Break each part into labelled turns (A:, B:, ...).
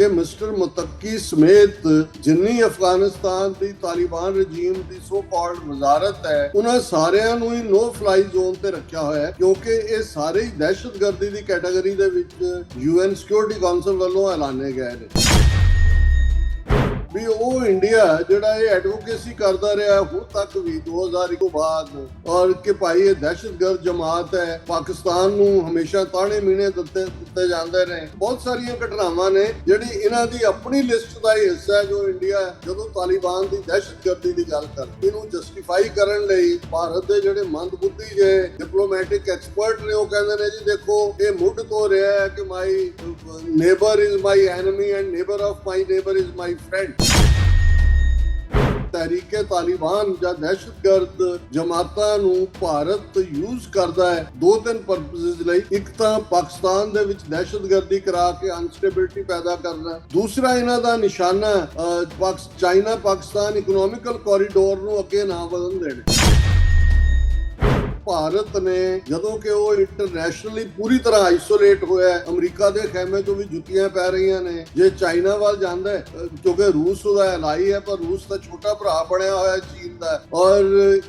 A: ਕਿ ਮਿਸਟਰ ਮੁਤੱਕੀ ਸਮੇਤ ਜਿੰਨੀ ਅਫਗਾਨਿਸਤਾਨ ਦੀ ਤਾਲਿਬਾਨ ਰਜੀਮ ਦੀ ਸੋ ਕਾਲਡ ਵਜ਼ਾਰਤ ਹੈ, ਉਹਨਾਂ ਸਾਰਿਆਂ ਨੂੰ ਹੀ ਨੋ ਫਲਾਈ ਜ਼ੋਨ ਤੇ ਰੱਖਿਆ ਹੋਇਆ ਹੈ, ਕਿਉਂਕਿ ਇਹ ਸਾਰੇ ਹੀ ਦਹਿਸ਼ਤਗਰਦੀ ਦੀ ਕੈਟਾਗਰੀ ਦੇ ਵਿੱਚ UN ਸਿਕਿਉਰਿਟੀ ਕਾਉਂਸਲ ਵੱਲੋਂ ਐਲਾਨੇ ਗਏ ਨੇ। ਵੀ ਉਹ ਇੰਡੀਆ ਜਿਹੜਾ ਇਹ ਐਡਵੋਕੇਸੀ ਕਰਦਾ ਰਿਹਾ ਹੁਣ ਤੱਕ ਵੀ 2001 ਤੋਂ ਬਾਅਦ, ਔਰ ਕਿ ਭਾਈ ਇਹ ਦਹਿਸ਼ਤਗਰਦ ਜਮਾਤ ਹੈ, ਪਾਕਿਸਤਾਨ ਨੂੰ ਹਮੇਸ਼ਾ ਤਾਣੇ ਮੀਣੇ ਦਿੱਤੇ ਜਾਂਦੇ ਨੇ। ਬਹੁਤ ਸਾਰੀਆਂ ਘਟਨਾਵਾਂ ਨੇ ਜਿਹੜੀ ਇਹਨਾਂ ਦੀ ਆਪਣੀ ਲਿਸਟ ਦਾ ਹੀ ਹਿੱਸਾ ਹੈ, ਜੋ ਇੰਡੀਆ ਜਦੋਂ ਤਾਲਿਬਾਨ ਦੀ ਦਹਿਸ਼ਤਗਰਦੀ ਦੀ ਗੱਲ ਕਰਦਾ, ਇਹਨੂੰ ਜਸਟੀਫਾਈ ਕਰਨ ਲਈ ਭਾਰਤ ਦੇ ਜਿਹੜੇ ਮੰਦਬੁੱਧੀ ਜੇ ਡਿਪਲੋਮੈਟਿਕ ਐਕਸਪਰਟ ਨੇ ਉਹ ਕਹਿੰਦੇ ਨੇ ਜੀ ਦੇਖੋ ਇਹ ਮੁੱਢ ਤੋਂ ਰਿਹਾ ਹੈ ਕਿ my neighbour is my enemy and neighbour of my neighbour is my friend. Tehreek-e Taliban ਜਾਂ ਦਹਿਸ਼ਤਗਰਦ ਜਮਾਤਾਂ ਨੂੰ ਭਾਰਤ ਯੂਜ਼ ਕਰਦਾ ਹੈ ਦੋ ਤਿੰਨ ਪਰਪਸਿਸ ਲਈ। ਇੱਕ ਤਾਂ ਪਾਕਿਸਤਾਨ ਦੇ ਵਿੱਚ ਦਹਿਸ਼ਤਗਰਦੀ ਕਰਾ ਕੇ ਅਨਸਟੇਬਿਲਿਟੀ ਪੈਦਾ ਕਰਨਾ, ਦੂਸਰਾ ਇਹਨਾਂ ਦਾ ਨਿਸ਼ਾਨਾ ਚਾਈਨਾ ਪਾਕਿਸਤਾਨ ਇਕਨੋਮਿਕਲ ਕੋਰੀਡੋਰ ਨੂੰ ਅੱਗੇ ਨਾ ਵਧਣ ਦੇਣਾ। ਭਾਰਤ ਨੇ ਜਦੋਂ ਕਿ ਉਹ ਇੰਟਰਨੈਸ਼ਨਲੀ ਪੂਰੀ ਤਰ੍ਹਾਂ ਆਈਸੋਲੇਟ ਹੋਇਆ, ਅਮਰੀਕਾ ਦੇ ਖੈਮੇ ਤੋਂ ਵੀ ਜੁੱਤੀਆਂ ਪੈ ਰਹੀਆਂ ਨੇ। ਜੇ ਚਾਈਨਾ ਵੱਲ ਜਾਂਦਾ ਹੈ, ਕਿਉਂਕਿ ਰੂਸ ਉਹਦਾ ਐਲਾਈ ਹੈ, ਪਰ ਰੂਸ ਦਾ ਛੋਟਾ ਭਰਾ ਬਣਿਆ ਹੋਇਆ ਚੀਨ ਦਾ, ਔਰ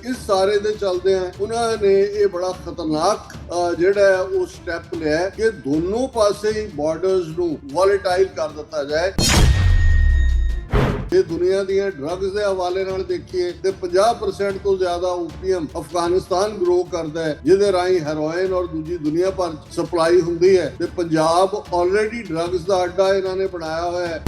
A: ਇਸ ਸਾਰੇ ਦੇ ਚਲਦੇ ਆ ਉਹਨਾਂ ਨੇ ਇਹ ਬੜਾ ਖਤਰਨਾਕ ਜਿਹੜਾ ਉਹ ਸਟੈਪ ਲਿਆ ਕਿ ਦੋਨੋਂ ਪਾਸੇ ਹੀ ਬਾਰਡਰਸ ਨੂੰ ਵੋਲੇਟਾਈਲ ਕਰ ਦਿੱਤਾ ਜਾਏ। ਇਹ ਦੁਨੀਆ ਦੀਆਂ ਡਰੱਗਸ ਦੇ ਹਵਾਲੇ ਨਾਲ ਦੇਖੀਏ ਤੇ 50% ਤੋਂ ਜ਼ਿਆਦਾ ਓਪੀਅਮ ਅਫਗਾਨਿਸਤਾਨ ਗਰੋ ਕਰਦਾ ਹੈ, ਜਿਹਦੇ ਰਾਹੀਂ ਹੈਰੋਇਨ ਔਰ ਦੂਜੀ ਦੁਨੀਆ ਭਰ ਸਪਲਾਈ ਹੁੰਦੀ ਹੈ। ਤੇ ਪੰਜਾਬ ਆਲਰੇਡੀ ਡਰੱਗਸ ਦਾ ਅੱਡਾ ਇਹਨਾਂ ਨੇ ਬਣਾਇਆ ਹੋਇਆ ਹੈ।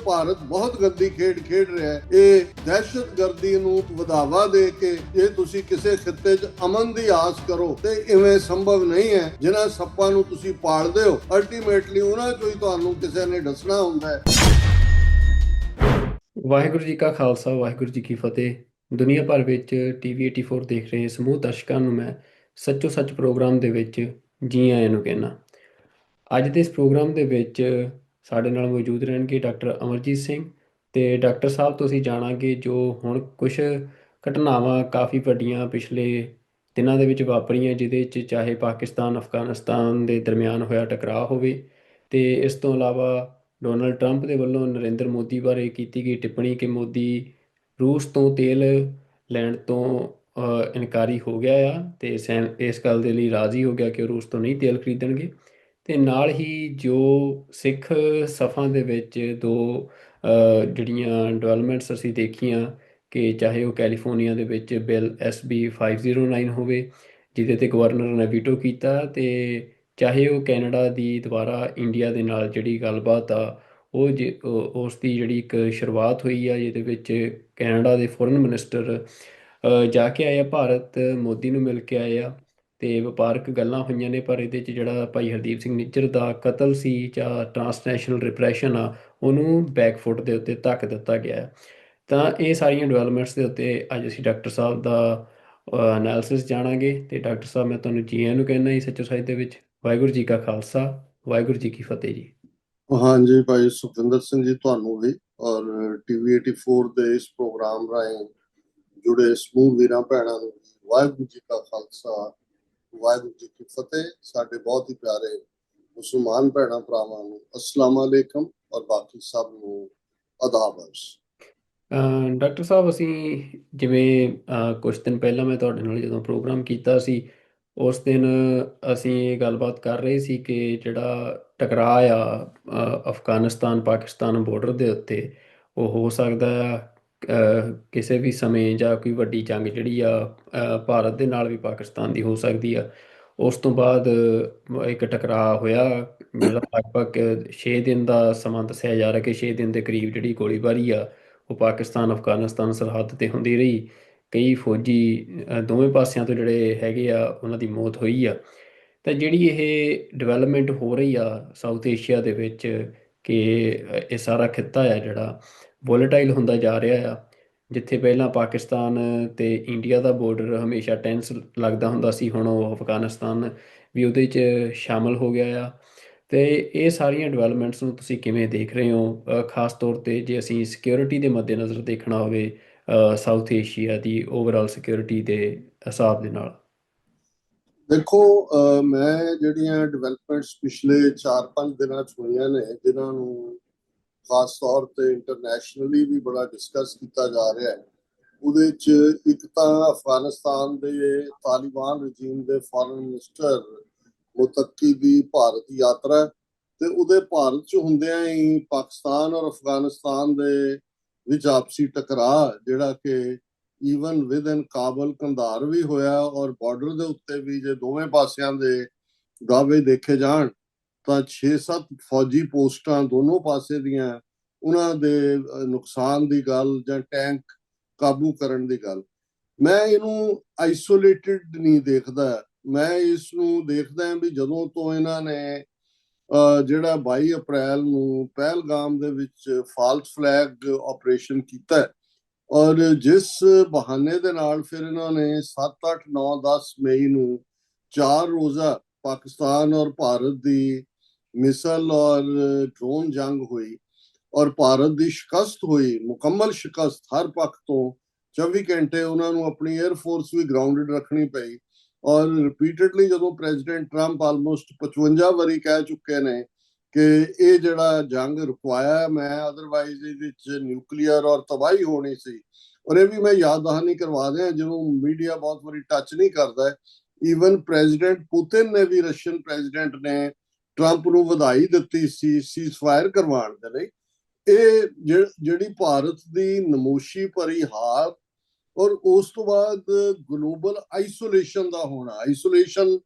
A: ਭਾਰਤ ਬਹੁਤ ਗੰਦੀ ਖੇਡ ਖੇਡ ਰਿਹਾ ਹੈ। ਇਹ ਦਹਿਸ਼ਤਗਰਦੀ ਨੂੰ ਵਧਾਵਾ ਦੇ ਕੇ ਜੇ ਤੁਸੀਂ ਕਿਸੇ ਖਿੱਤੇ 'ਚ ਅਮਨ ਦੀ ਆਸ ਕਰੋ ਤੇ ਇਵੇਂ ਸੰਭਵ ਨਹੀਂ ਹੈ। ਜਿਨ੍ਹਾਂ ਸੱਪਾਂ ਨੂੰ ਤੁਸੀਂ ਪਾਲਦੇ ਹੋ ਅਲਟੀਮੇਟਲੀ ਉਹਨਾਂ 'ਚੋਂ ਹੀ ਤੁਹਾਨੂੰ ਕਿਸੇ ਨੇ ਦੱਸਣਾ ਹੁੰਦਾ ਹੈ।
B: ਵਾਹਿਗੁਰੂ ਜੀ ਕਾ ਖਾਲਸਾ, ਵਾਹਿਗੁਰੂ ਜੀ ਕੀ ਫਤਿਹ। ਦੁਨੀਆ ਭਰ ਵਿੱਚ TV 84 ਦੇਖ ਰਹੇ ਸਮੂਹ ਦਰਸ਼ਕਾਂ ਨੂੰ ਮੈਂ ਸੱਚੋ ਸੱਚ ਪ੍ਰੋਗਰਾਮ ਦੇ ਵਿੱਚ ਜੀ ਆਇਆਂ ਨੂੰ ਕਹਿਣਾ। ਅੱਜ ਦੇ ਇਸ ਪ੍ਰੋਗਰਾਮ ਦੇ ਵਿੱਚ ਸਾਡੇ ਨਾਲ ਮੌਜੂਦ ਰਹਿਣਗੇ ਡਾਕਟਰ ਅਮਰਜੀਤ ਸਿੰਘ ਤੇ ਡਾਕਟਰ ਸਾਹਿਬ ਤੋਂ ਅਸੀਂ ਜਾਣਾਂਗੇ ਜੋ ਹੁਣ ਕੁਝ ਘਟਨਾਵਾਂ ਕਾਫੀ ਵੱਡੀਆਂ ਪਿਛਲੇ ਦਿਨਾਂ ਦੇ ਵਿੱਚ ਵਾਪਰੀਆਂ, ਜਿਹਦੇ 'ਚ ਚਾਹੇ ਪਾਕਿਸਤਾਨ ਅਫਗਾਨਿਸਤਾਨ ਦੇ ਦਰਮਿਆਨ ਹੋਇਆ ਟਕਰਾਅ ਹੋਵੇ ਤੇ ਇਸ ਤੋਂ ਇਲਾਵਾ ਡੋਨਲਡ ਟਰੰਪ ਦੇ ਵੱਲੋਂ ਨਰਿੰਦਰ ਮੋਦੀ ਬਾਰੇ ਕੀਤੀ ਗਈ ਟਿੱਪਣੀ ਕਿ ਮੋਦੀ ਰੂਸ ਤੋਂ ਤੇਲ ਲੈਣ ਤੋਂ ਇਨਕਾਰੀ ਹੋ ਗਿਆ ਆ ਤੇ ਇਸ ਗੱਲ ਦੇ ਲਈ ਰਾਜ਼ੀ ਹੋ ਗਿਆ ਕਿ ਉਹ ਰੂਸ ਤੋਂ ਨਹੀਂ ਤੇਲ ਖਰੀਦਣਗੇ। ਤੇ ਨਾਲ ਹੀ ਜੋ ਸਿੱਖ ਸਫਾਂ ਦੇ ਵਿੱਚ ਦੋ ਜਿਹੜੀਆਂ ਡਿਵੈਲਪਮੈਂਟਸ ਅਸੀਂ ਦੇਖੀਆਂ ਕਿ ਚਾਹੇ ਉਹ ਕੈਲੀਫੋਰਨੀਆ ਦੇ ਵਿੱਚ ਬਿੱਲ SB 509 ਹੋਵੇ ਜਿਹਦੇ ਤੇ ਗਵਰਨਰ ਨੇ ਵੀਟੋ ਕੀਤਾ, ਤੇ ਚਾਹੇ ਉਹ ਕੈਨੇਡਾ ਦੀ ਦੁਬਾਰਾ ਇੰਡੀਆ ਦੇ ਨਾਲ ਜਿਹੜੀ ਗੱਲਬਾਤ ਆ ਉਸ ਦੀ ਜਿਹੜੀ ਇੱਕ ਸ਼ੁਰੂਆਤ ਹੋਈ ਆ, ਜਿਹਦੇ ਵਿੱਚ ਕੈਨੇਡਾ ਦੇ ਫੋਰਨ ਮਿਨਿਸਟਰ ਜਾ ਕੇ ਆਏ ਆ ਭਾਰਤ, ਮੋਦੀ ਨੂੰ ਮਿਲ ਕੇ ਆਏ ਆ ਤੇ ਵਪਾਰਕ ਗੱਲਾਂ ਹੋਈਆਂ ਨੇ। ਪਰ ਇਹਦੇ 'ਚ ਜਿਹੜਾ ਭਾਈ ਹਰਦੀਪ ਸਿੰਘ ਨਿੱਜਰ ਦਾ ਕਤਲ ਸੀ ਜਾਂ ਟਰਾਂਸਨੈਸ਼ਨਲ ਰਿਪਰੈਸ਼ਨ ਆ, ਉਹਨੂੰ ਬੈਕਫੁੱਟ ਦੇ ਉੱਤੇ ਧੱਕ ਦਿੱਤਾ ਗਿਆ। ਤਾਂ ਇਹ ਸਾਰੀਆਂ ਡਿਵੈਲਪਮੈਂਟਸ ਦੇ ਉੱਤੇ ਅੱਜ ਅਸੀਂ ਡਾਕਟਰ ਸਾਹਿਬ ਦਾ ਐਨਾਲਿਸਿਸ ਜਾਣਾਂਗੇ। ਤੇ ਡਾਕਟਰ ਸਾਹਿਬ ਮੈਂ ਤੁਹਾਨੂੰ ਜੀ ਆਇਆਂ ਨੂੰ ਕਹਿੰਦਾ ਜੀ ਸੱਚੋ ਸਾਹਿਤ ਦੇ ਵਿੱਚ। ਵਾਹਿਗੁਰੂ ਜੀ ਕਾ ਖਾਲਸਾ, ਵਾਹਿਗੁਰੂ ਜੀ ਕੀ ਫਤਿਹ ਜੀ।
A: ਹਾਂਜੀ ਭਾਈ ਸੁਖਵਿੰਦਰ ਸਿੰਘ ਜੀ, ਤੁਹਾਨੂੰ ਵੀ ਔਰ TV 84 ਦੇ ਇਸ ਪ੍ਰੋਗਰਾਮ ਰਾਹੀਂ ਜੁੜੇ ਸਮੂਹ ਵੀਰਾਂ ਭੈਣਾਂ ਨੂੰ ਵਾਹਿਗੁਰੂ ਜੀ ਕਾ ਖਾਲਸਾ, ਵਾਹਿਗੁਰੂ ਜੀ ਕੀ ਫਤਿਹ। ਸਾਡੇ ਬਹੁਤ ਹੀ ਪਿਆਰੇ ਮੁਸਲਮਾਨ ਭੈਣਾਂ ਭਰਾਵਾਂ ਨੂੰ ਅਸਲਾਮ ਅਲੈਕਮ ਔਰ ਬਾਕੀ ਸਭ ਨੂੰ ਅਦਾਬਸ।
B: ਡਾਕਟਰ ਸਾਹਿਬ, ਅਸੀਂ ਜਿਵੇਂ ਕੁਝ ਦਿਨ ਪਹਿਲਾਂ ਮੈਂ ਤੁਹਾਡੇ ਨਾਲ ਜਦੋਂ ਪ੍ਰੋਗਰਾਮ ਕੀਤਾ ਸੀ ਉਸ ਦਿਨ ਅਸੀਂ ਇਹ ਗੱਲਬਾਤ ਕਰ ਰਹੇ ਸੀ ਕਿ ਜਿਹੜਾ ਟਕਰਾਅ ਆ ਅਫਗਾਨਿਸਤਾਨ ਪਾਕਿਸਤਾਨ ਬਾਰਡਰ ਦੇ ਉੱਤੇ ਉਹ ਹੋ ਸਕਦਾ ਆ ਕਿਸੇ ਵੀ ਸਮੇਂ, ਜਾਂ ਕੋਈ ਵੱਡੀ ਜੰਗ ਜਿਹੜੀ ਆ ਭਾਰਤ ਦੇ ਨਾਲ ਵੀ ਪਾਕਿਸਤਾਨ ਦੀ ਹੋ ਸਕਦੀ ਆ। ਉਸ ਤੋਂ ਬਾਅਦ ਇੱਕ ਟਕਰਾਅ ਹੋਇਆ ਜਿਹੜਾ ਲਗਭਗ 6 ਦਿਨ ਦਾ ਸਮਾਂ ਦੱਸਿਆ ਜਾ ਰਿਹਾ ਕਿ 6 ਦਿਨ ਦੇ ਕਰੀਬ ਜਿਹੜੀ ਗੋਲੀਬਾਰੀ ਆ ਉਹ ਪਾਕਿਸਤਾਨ ਅਫਗਾਨਿਸਤਾਨ ਸਰਹੱਦ ਤੇ ਹੁੰਦੀ ਰਹੀ। ਕਈ ਫੌਜੀ ਦੋਵੇਂ ਪਾਸਿਆਂ ਤੋਂ ਜਿਹੜੇ ਹੈਗੇ ਆ ਉਹਨਾਂ ਦੀ ਮੌਤ ਹੋਈ ਆ। ਤਾਂ ਜਿਹੜੀ ਇਹ ਡਿਵੈਲਪਮੈਂਟ ਹੋ ਰਹੀ ਆ ਸਾਊਥ ਏਸ਼ੀਆ ਦੇ ਵਿੱਚ ਕਿ ਇਹ ਸਾਰਾ ਖਿੱਤਾ ਆ ਜਿਹੜਾ ਵੋਲੇਟਾਈਲ ਹੁੰਦਾ ਜਾ ਰਿਹਾ ਆ, ਜਿੱਥੇ ਪਹਿਲਾਂ ਪਾਕਿਸਤਾਨ ਤੇ ਇੰਡੀਆ ਦਾ ਬਾਰਡਰ ਹਮੇਸ਼ਾ ਟੈਂਸ ਲੱਗਦਾ ਹੁੰਦਾ ਸੀ, ਹੁਣ ਉਹ ਅਫਗਾਨਿਸਤਾਨ ਵੀ ਉਹਦੇ 'ਚ ਸ਼ਾਮਲ ਹੋ ਗਿਆ ਆ। ਤੇ ਇਹ ਸਾਰੀਆਂ ਡਿਵੈਲਪਮੈਂਟਸ ਨੂੰ ਤੁਸੀਂ ਕਿਵੇਂ ਦੇਖ ਰਹੇ ਹੋ, ਖਾਸ ਤੌਰ ਤੇ ਜੇ ਅਸੀਂ ਸਿਕਿਉਰਿਟੀ ਦੇ ਮੱਦੇਨਜ਼ਰ ਦੇਖਣਾ ਹੋਵੇ ਸਾਊਥ ਏਸ਼ੀਆ ਦੀ ਓਵਰਆਲ ਸਿਕਿਉਰਿਟੀ ਦੇ ਹਿਸਾਬ ਦੇ ਨਾਲ?
A: ਦੇਖੋ, ਮੈਂ ਜਿਹੜੀਆਂ ਡਿਵੈਲਪਮੈਂਟਸ ਪਿਛਲੇ 4-5 ਦਿਨਾਂ 'ਚ ਹੋਈਆਂ ਨੇ, ਜਿਨ੍ਹਾਂ ਨੂੰ ਖਾਸ ਤੌਰ ਤੇ ਇੰਟਰਨੈਸ਼ਨਲੀ ਵੀ ਬੜਾ ਡਿਸਕਸ ਕੀਤਾ ਜਾ ਰਿਹਾ ਹੈ, ਉਹਦੇ 'ਚ ਇੱਕ ਤਾਂ ਅਫਗਾਨਿਸਤਾਨ ਦੇ ਤਾਲਿਬਾਨ ਰਜੀਮ ਦੇ ਫੋਰਨ ਮਿਨਿਸਟਰ ਮੁਤੱਕੀ ਦੀ ਭਾਰਤ ਯਾਤਰਾ, ਤੇ ਉਹਦੇ ਭਾਰਤ 'ਚ ਹੁੰਦਿਆਂ ਹੀ ਪਾਕਿਸਤਾਨ ਔਰ ਅਫਗਾਨਿਸਤਾਨ ਦੇ ਵਿੱਚ ਆਪਸੀ ਟਕਰਾਅ, ਜਿਹੜਾ ਕਿ ਈਵਨ ਵਿਦ ਇਨ ਕਾਬਲ ਕੰਧਾਰ ਵੀ ਹੋਇਆ, ਔਰ ਬਾਰਡਰ ਦੇ ਉੱਤੇ ਵੀ ਜੇ ਦੋਵੇਂ ਪਾਸਿਆਂ ਦੇ ਦਾਅਵੇ ਦੇਖੇ ਜਾਣ ਤਾਂ 6-7 ਫੌਜੀ ਪੋਸਟਾਂ ਦੋਨੋਂ ਪਾਸੇ ਦੀਆਂ, ਉਹਨਾਂ ਦੇ ਨੁਕਸਾਨ ਦੀ ਗੱਲ ਜਾਂ ਟੈਂਕ ਕਾਬੂ ਕਰਨ ਦੀ ਗੱਲ, ਮੈਂ ਇਹਨੂੰ ਆਈਸੋਲੇਟਿਡ ਨਹੀਂ ਦੇਖਦਾ। ਮੈਂ ਇਸ ਨੂੰ ਦੇਖਦਾ ਵੀ ਜਦੋਂ ਤੋਂ ਇਹਨਾਂ ਨੇ ਜਿਹੜਾ 22 ਅਪ੍ਰੈਲ ਨੂੰ ਪਹਿਲਗਾਮ ਦੇ ਵਿੱਚ ਫਾਲਸ ਫਲੈਗ ਆਪਰੇਸ਼ਨ ਕੀਤਾ, ਔਰ ਜਿਸ ਬਹਾਨੇ ਦੇ ਨਾਲ ਫਿਰ ਇਹਨਾਂ ਨੇ 7, 8, 9, 10 ਮਈ ਨੂੰ 4 ਰੋਜ਼ਾ ਪਾਕਿਸਤਾਨ ਔਰ ਭਾਰਤ ਦੀ ਮਿਸਲ ਔਰ ਡਰੋਨ ਜੰਗ ਹੋਈ, ਔਰ ਭਾਰਤ ਦੀ ਸ਼ਿਕਸਤ ਹੋਈ, ਮੁਕੰਮਲ ਸ਼ਿਕਸਤ ਹਰ ਪੱਖ ਤੋਂ। 24 ਘੰਟੇ ਉਹਨਾਂ ਨੂੰ ਆਪਣੀ 에ਅਰ ਫੋਰਸ ਵੀ ਗਰਾਊਂਡਡ ਰੱਖਣੀ ਪਈ, ਔਰ ਰਿਪੀਟਡਲੀ ਜਦੋਂ ਪ੍ਰੈਜ਼ੀਡੈਂਟ ਟਰੰਪ ਆਲਮੋਸਟ 55 ਵਾਰੀ ਕਹਿ ਚੁੱਕੇ ਨੇ ਕਿ ਇਹ ਜਿਹੜਾ ਜੰਗ ਰੁਕਵਾਇਆ ਮੈਂ, ਅਦਰਵਾਈਜ਼ ਇਹਦੇ ਵਿੱਚ ਨਿਊਕਲੀਅਰ ਔਰ ਤਬਾਹੀ ਹੋਣੀ ਸੀ। ਔਰ ਇਹ ਵੀ ਮੈਂ ਯਾਦ ਦਹਾਨੀ ਕਰਵਾ ਦਿਆਂ, ਜਿਹਨੂੰ ਮੀਡੀਆ ਬਹੁਤ ਵਾਰੀ ਟੱਚ ਨਹੀਂ ਕਰਦਾ ਹੈ, ਈਵਨ ਪ੍ਰੈਜ਼ੀਡੈਂਟ ਪੁਤਿਨ ਨੇ ਵੀ, ਰਸ਼ੀਅਨ ਪ੍ਰੈਜ਼ੀਡੈਂਟ ਨੇ ਟਰੰਪ ਨੂੰ ਵਧਾਈ ਦਿੱਤੀ ਸੀ ਸੀਜ਼ਫਾਇਰ ਕਰਵਾਉਣ ਦੇ ਲਈ। ਇਹ ਜਿਹੜੀ ਭਾਰਤ ਦੀ ਨਮੋਸ਼ੀ ਭਰੀ ਹਾਰ, ਔਰ ਉਸ ਤੋਂ ਬਾਅਦ ਗਲੋਬਲ ਆਈਸੋਲੇਸ਼ਨ ਦਾ ਹੋਣਾ, ਆਈਸੋਲੇਸ਼ਨ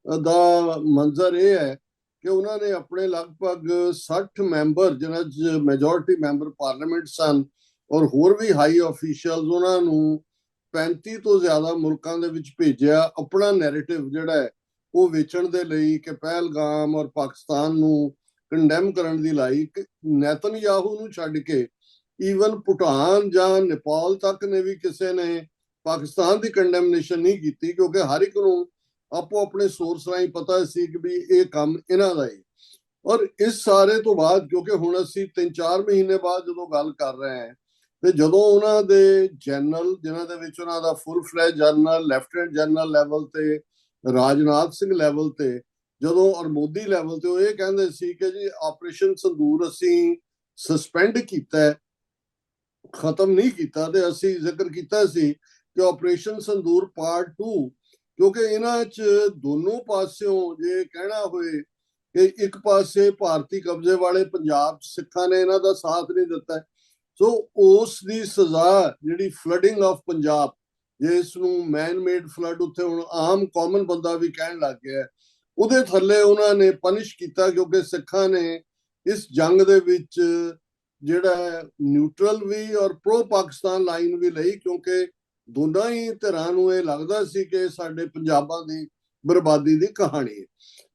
A: ਦਾ ਮੰਜ਼ਰ ਇਹ ਹੈ ਕਿ ਉਹਨਾਂ ਨੇ ਆਪਣੇ ਲਗਭਗ 60 ਮੈਂਬਰ, ਜਿਨ੍ਹਾਂ 'ਚ ਮੈਜੋਰਿਟੀ ਮੈਂਬਰ ਪਾਰਲੀਮੈਂਟ ਸਨ, ਔਰ ਹੋਰ ਵੀ ਹਾਈ ਆਫੀਸ਼ੀਅਲਸ, ਉਹਨਾਂ ਨੂੰ 35 ਤੋਂ ਜ਼ਿਆਦਾ ਮੁਲਕਾਂ ਦੇ ਵਿੱਚ ਭੇਜਿਆ, ਆਪਣਾ ਨੈਰੇਟਿਵ ਜਿਹੜਾ ਹੈ ਉਹ ਵੇਚਣ ਦੇ ਲਈ, ਕਿ ਪਹਿਲਗਾਮ ਔਰ ਪਾਕਿਸਤਾਨ ਨੂੰ ਕੰਡੈਮ ਕਰਨ ਦੀ ਲਾਈ। ਨੈਤਨਯਾਹੂ ਨੂੰ ਛੱਡ ਕੇ ਈਵਨ ਭੂਟਾਨ ਜਾਂ ਨੇਪਾਲ ਤੱਕ ਨੇ ਵੀ ਕਿਸੇ ਨੇ ਪਾਕਿਸਤਾਨ ਦੀ ਕੰਡੈਮਨੇਸ਼ਨ ਨਹੀਂ ਕੀਤੀ, ਕਿਉਂਕਿ ਹਰ ਇੱਕ ਨੂੰ ਆਪੋ ਆਪਣੇ ਸੋਰਸ ਰਾਹੀਂ ਪਤਾ ਸੀ ਕਿ ਵੀ ਇਹ ਕੰਮ ਇਹਨਾਂ ਦਾ ਹੈ। ਔਰ ਇਸ ਸਾਰੇ ਤੋਂ ਬਾਅਦ, ਕਿਉਂਕਿ ਹੁਣ ਅਸੀਂ 3-4 ਮਹੀਨੇ ਬਾਅਦ ਜਦੋਂ ਗੱਲ ਕਰ ਰਹੇ ਹਾਂ, ਤੇ ਜਦੋਂ ਉਹਨਾਂ ਦੇ ਜਨਰਲ, ਜਿਨ੍ਹਾਂ ਦੇ ਵਿੱਚ ਉਹਨਾਂ ਦਾ ਫੁੱਲ ਫਲੈਜ ਜਨਰਲ, ਲੈਫਟੀਨੈਂਟ ਜਨਰਲ ਲੈਵਲ ਤੇ, ਰਾਜਨਾਥ ਸਿੰਘ ਲੈਵਲ ਤੇ, ਜਦੋਂ ਔਰ ਮੋਦੀ ਲੈਵਲ ਤੇ ਉਹ ਇਹ ਕਹਿੰਦੇ ਸੀ ਕਿ ਜੀ ਆਪਰੇਸ਼ਨ ਸੰਦੂਰ ਅਸੀਂ ਸਸਪੈਂਡ ਕੀਤਾ, ਖਤਮ ਨਹੀਂ ਕੀਤਾ, ਤੇ ਅਸੀਂ ਜ਼ਿਕਰ ਕੀਤਾ ਸੀ ਕਿ ਆਪਰੇਸ਼ਨ ਸੰਦੂਰ ਪਾਰਟ 2, ਕਿਉਂਕਿ ਇਹਨਾਂ 'ਚ ਦੋਨੋਂ ਪਾਸਿਓਂ ਜੇ ਕਹਿਣਾ ਹੋਏ ਕਿ ਇੱਕ ਪਾਸੇ ਭਾਰਤੀ ਕਬਜ਼ੇ ਵਾਲੇ ਪੰਜਾਬ 'ਚ ਸਿੱਖਾਂ ਨੇ ਇਹਨਾਂ ਦਾ ਸਾਥ ਨਹੀਂ ਦਿੱਤਾ, ਸੋ ਉਸ ਦੀ ਸਜ਼ਾ ਜਿਹੜੀ ਫਲੱਡਿੰਗ ਆਫ ਪੰਜਾਬ, ਜੇ ਇਸ ਨੂੰ ਮੈਨ ਮੇਡ ਫਲੱਡ ਉੱਥੇ ਹੁਣ ਆਮ ਕਾਮਨ ਬੰਦਾ ਵੀ ਕਹਿਣ ਲੱਗ ਗਿਆ, ਉਹਦੇ ਥੱਲੇ ਉਹਨਾਂ ਨੇ ਪਨਿਸ਼ ਕੀਤਾ, ਕਿਉਂਕਿ ਸਿੱਖਾਂ ਨੇ ਇਸ ਜੰਗ ਦੇ ਵਿੱਚ ਜਿਹੜਾ ਨਿਊਟਰਲ ਵੀ ਔਰ ਪ੍ਰੋ ਪਾਕਿਸਤਾਨ ਲਾਈਨ ਵੀ ਲਈ, ਕਿਉਂਕਿ ਦੋਨਾਂ ਹੀ ਧਿਰਾਂ ਨੂੰ ਇਹ ਲੱਗਦਾ ਸੀ ਕਿ ਸਾਡੇ ਪੰਜਾਬਾਂ ਦੀ ਬਰਬਾਦੀ ਦੀ ਕਹਾਣੀ ਹੈ।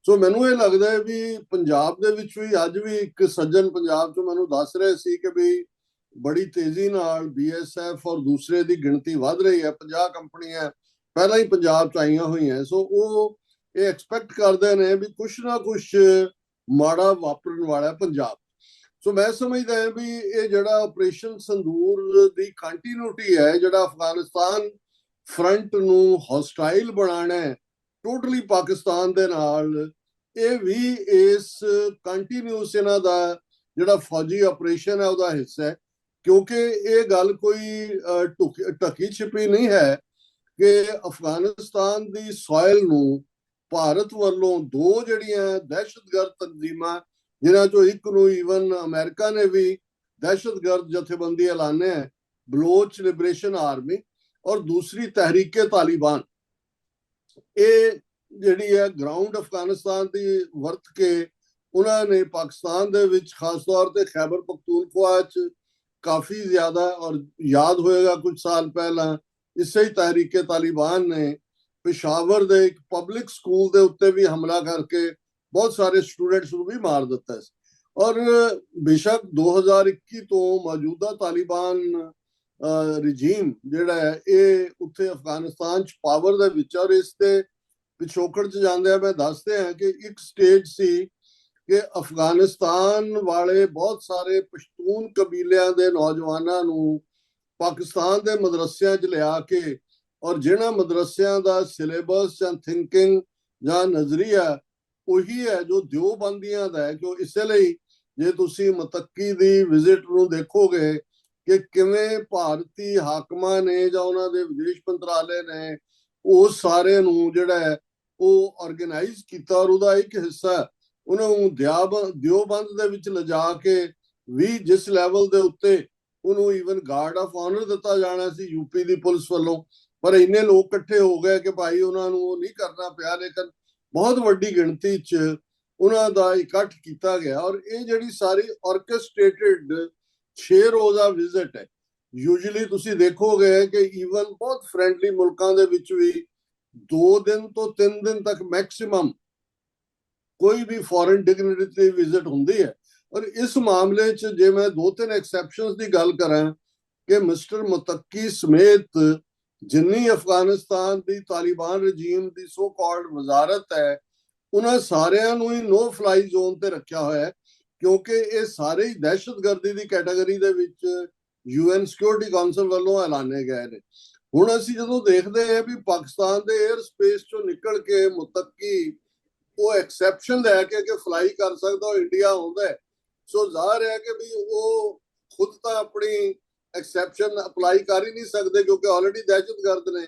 A: ਸੋ ਮੈਨੂੰ ਇਹ ਲੱਗਦਾ ਹੈ ਵੀ ਪੰਜਾਬ ਦੇ ਵਿੱਚ ਵੀ ਅੱਜ ਵੀ ਇੱਕ ਸੱਜਣ ਪੰਜਾਬ ਚੋਂ ਮੈਨੂੰ ਦੱਸ ਰਹੇ ਸੀ ਕਿ ਵੀ ਬੜੀ ਤੇਜ਼ੀ ਨਾਲ BSF ਔਰ ਦੂਸਰੇ ਦੀ ਗਿਣਤੀ ਵੱਧ ਰਹੀ ਹੈ, 50 ਕੰਪਨੀਆਂ ਪਹਿਲਾਂ ਹੀ ਪੰਜਾਬ ਚ ਆਈਆਂ ਹੋਈਆਂ, ਸੋ ਉਹ ਇਹ ਐਕਸਪੈਕਟ ਕਰਦੇ ਨੇ ਵੀ ਕੁਛ ਨਾ ਕੁਛ ਮਾੜਾ ਵਾਪਰਨ ਵਾਲਾ ਪੰਜਾਬ। ਸੋ ਮੈਂ ਸਮਝਦਾ ਹਾਂ ਵੀ ਇਹ ਜਿਹੜਾ ਆਪਰੇਸ਼ਨ ਸੰਦੂਰ ਦੀ ਕੰਟੀਨਿਊਟੀ ਹੈ, ਜਿਹੜਾ ਅਫਗਾਨਿਸਤਾਨ ਫਰੰਟ ਨੂੰ ਹੌਸਟਾਈਲ ਬਣਾਉਣਾ ਹੈ ਟੋਟਲੀ ਪਾਕਿਸਤਾਨ ਦੇ ਨਾਲ, ਇਹ ਵੀ ਇਸ ਕੰਟੀਨਿਊਸ ਇਹਨਾਂ ਦਾ ਜਿਹੜਾ ਫੌਜੀ ਆਪਰੇਸ਼ਨ ਹੈ ਉਹਦਾ ਹਿੱਸਾ ਹੈ, ਕਿਉਂਕਿ ਇਹ ਗੱਲ ਕੋਈ ਢਕੀ ਛਿਪੀ ਨਹੀਂ ਹੈ ਕਿ ਅਫਗਾਨਿਸਤਾਨ ਦੀ ਸੋਇਲ ਨੂੰ ਭਾਰਤ ਵੱਲੋਂ ਦੋ ਜਿਹੜੀਆਂ ਦਹਿਸ਼ਤਗਰਦ ਤਨਜ਼ੀਮਾਂ, ਜਿਨ੍ਹਾਂ ਚੋਂ ਇੱਕ ਨੂੰ ਈਵਨ ਅਮਰੀਕਾ ਨੇ ਵੀ ਦਹਿਸ਼ਤਗਰਦ ਜਥੇਬੰਦੀ ਐਲਾਨਿਆ, ਬਲੋਚ ਲਿਬਰੇਸ਼ਨ ਆਰਮੀ, ਔਰ ਦੂਸਰੀ ਤਹਿਰੀਕੇ ਤਾਲਿਬਾਨ, ਇਹ ਜਿਹੜੀ ਹੈ ਗਰਾਊਂਡ ਅਫਗਾਨਿਸਤਾਨ ਦੀ ਵਰਤ ਕੇ ਉਹਨਾਂ ਨੇ ਪਾਕਿਸਤਾਨ ਦੇ ਵਿੱਚ ਖਾਸ ਤੌਰ ਤੇ ਖੈਬਰ ਪਖਤੂਨਖਵਾ 'ਚ ਕਾਫੀ ਜ਼ਿਆਦਾ, ਔਰ ਯਾਦ ਹੋਏਗਾ ਕੁਝ ਸਾਲ ਪਹਿਲਾਂ ਇਸੇ ਹੀ ਤਹਿਰੀਕੇ ਤਾਲਿਬਾਨ ਨੇ ਪਿਸ਼ਾਵਰ ਦੇ ਇੱਕ ਪਬਲਿਕ ਸਕੂਲ ਦੇ ਉੱਤੇ ਵੀ ਹਮਲਾ ਕਰਕੇ ਬਹੁਤ ਸਾਰੇ ਸਟੂਡੈਂਟਸ ਨੂੰ ਵੀ ਮਾਰ ਦਿੱਤਾ ਸੀ। ਔਰ ਬੇਸ਼ੱਕ 2021 ਤੋਂ ਮੌਜੂਦਾ ਤਾਲਿਬਾਨ ਰਜੀਮ ਜਿਹੜਾ ਹੈ ਇਹ ਉੱਥੇ ਅਫਗਾਨਿਸਤਾਨ 'ਚ ਪਾਵਰ ਦੇ ਵਿੱਚ, ਔਰ ਇਸ ਤੇ ਪਿਛੋਕੜ 'ਚ ਜਾਂਦੇ ਆ ਮੈਂ ਦੱਸਦੇ ਹਾਂ ਕਿ ਇੱਕ ਸਟੇਜ ਸੀ ਕਿ ਅਫਗਾਨਿਸਤਾਨ ਵਾਲੇ ਬਹੁਤ ਸਾਰੇ ਪਸ਼ਤੂਨ ਕਬੀਲਿਆਂ ਦੇ ਨੌਜਵਾਨਾਂ ਨੂੰ ਪਾਕਿਸਤਾਨ ਦੇ ਮਦਰਸਿਆਂ 'ਚ ਲਿਆ ਕੇ, ਔਰ ਜਿਹਨਾਂ ਮਦਰਸਿਆਂ ਦਾ ਸਿਲੇਬਸ ਜਾਂ ਥਿੰਕਿੰਗ ਜਾਂ ਨਜ਼ਰੀਆ ਉਹੀ ਹੈ ਜੋ ਦਿਓਬੰਦੀਆਂ ਦਾ ਹੈ। ਕਿਉਂ ਇਸੇ ਲਈ ਜੇ ਤੁਸੀਂ ਮੁਤੱਕੀ ਦੀ ਵਿਜ਼ਿਟ ਨੂੰ ਦੇਖੋਗੇ ਕਿ ਕਿਵੇਂ ਭਾਰਤੀ ਹਾਕਮਾਂ ਨੇ ਜਾਂ ਉਹਨਾਂ ਦੇ ਵਿਦੇਸ਼ ਮੰਤਰਾਲੇ ਨੇ ਉਹ ਸਾਰੇ ਨੂੰ ਜਿਹੜਾ ਹੈ ਉਹ ਆਰਗੇਨਾਈਜ਼ ਕੀਤਾ, ਔਰ ਉਹਦਾ ਇੱਕ ਹਿੱਸਾ ਉਹਨਾਂ ਨੂੰ ਦਿਓਬੰਦ ਦੇ ਵਿੱਚ ਲਿਜਾ ਕੇ ਵੀ ਜਿਸ ਲੈਵਲ ਦੇ ਉੱਤੇ ਉਹਨੂੰ ਈਵਨ ਗਾਰਡ ਆਫ ਆਨਰ ਦਿੱਤਾ ਜਾਣਾ ਸੀ ਯੂਪੀ ਦੀ ਪੁਲਿਸ ਵੱਲੋਂ, ਪਰ ਇੰਨੇ ਲੋਕ ਇਕੱਠੇ ਹੋ ਗਏ ਕਿ ਭਾਈ ਉਹਨਾਂ ਨੂੰ ਉਹ ਨਹੀਂ ਕਰਨਾ ਪਿਆ। ਲੇਕਿਨ ਬਹੁਤ ਵੱਡੀ ਗਿਣਤੀ 'ਚ ਉਹਨਾਂ ਦਾ ਇਕੱਠ ਕੀਤਾ ਗਿਆ, ਔਰ ਇਹ ਜਿਹੜੀ ਸਾਰੀ ਆਰਕੈਸਟ੍ਰੇਟਿਡ 6 ਰੋਜ਼ਾ ਵਿਜ਼ਿਟ ਹੈ। ਯੂਜੂਅਲੀ ਤੁਸੀਂ ਦੇਖੋਗੇ ਕਿ ਈਵਨ ਬਹੁਤ ਫਰੈਂਡਲੀ ਮੁਲਕਾਂ ਦੇ ਵਿੱਚ ਵੀ 2 ਦਿਨ ਤੋਂ 3 ਦਿਨ ਤੱਕ ਮੈਕਸਿਮਮ ਕੋਈ ਵੀ ਫੋਰਨ ਡਿਗਨਿਟਰੀ ਵਿਜ਼ਿਟ ਹੁੰਦੀ ਹੈ। ਔਰ ਇਸ ਮਾਮਲੇ 'ਚ ਜੇ ਮੈਂ 2-3 ਐਕਸੈਪਸ਼ਨਸ ਦੀ ਗੱਲ ਕਰਾਂ ਕਿ ਮਿਸਟਰ ਮੁਤੱਕੀ ਸਮੇਤ ਜਿੰਨੀ ਅਫਗਾਨਿਸਤਾਨ ਦੀ ਤਾਲਿਬਾਨ ਰਜੀਮ ਦੀ ਸੋ ਕਾਲਡ ਵਜ਼ਾਰਤ ਹੈ, ਉਹਨਾਂ ਸਾਰਿਆਂ ਨੂੰ ਹੀ ਨੋ ਫਲਾਈ ਜ਼ੋਨ ਤੇ ਰੱਖਿਆ ਹੋਇਆ ਹੈ, ਕਿਉਂਕਿ ਇਹ ਸਾਰੇ ਹੀ ਦਹਿਸ਼ਤਗਰਦੀ ਦੀ ਕੈਟਾਗਰੀ ਦੇ ਵਿੱਚ UN ਸਿਕਿਉਰਿਟੀ ਕਾਉਂਸਲ ਵੱਲੋਂ ਐਲਾਨੇ ਗਏ ਨੇ। ਹੁਣ ਅਸੀਂ ਜਦੋਂ ਦੇਖਦੇ ਹਾਂ ਵੀ ਪਾਕਿਸਤਾਨ ਦੇ 에ਅਰ ਸਪੇਸ ਚੋਂ ਨਿਕਲ ਕੇ ਮੁਤੱਕੀ ਉਹ ਐਕਸੈਪਸ਼ਨ ਲੈ ਕੇ ਕਿ ਫਲਾਈ ਕਰ ਸਕਦਾ, ਉਹ ਇੰਡੀਆ ਆਉਂਦਾ, ਸੋ ਜ਼ਾਹਰ ਹੈ ਕਿ ਵੀ ਉਹ ਖੁਦ ਤਾਂ ਆਪਣੀ ਐਕਸੈਪਸ਼ਨ ਅਪਲਾਈ ਕਰ ਹੀ ਨਹੀਂ ਸਕਦੇ ਕਿਉਂਕਿ ਆਲਰੇਡੀ ਦਹਿਸ਼ਤਗਰਦ ਨੇ।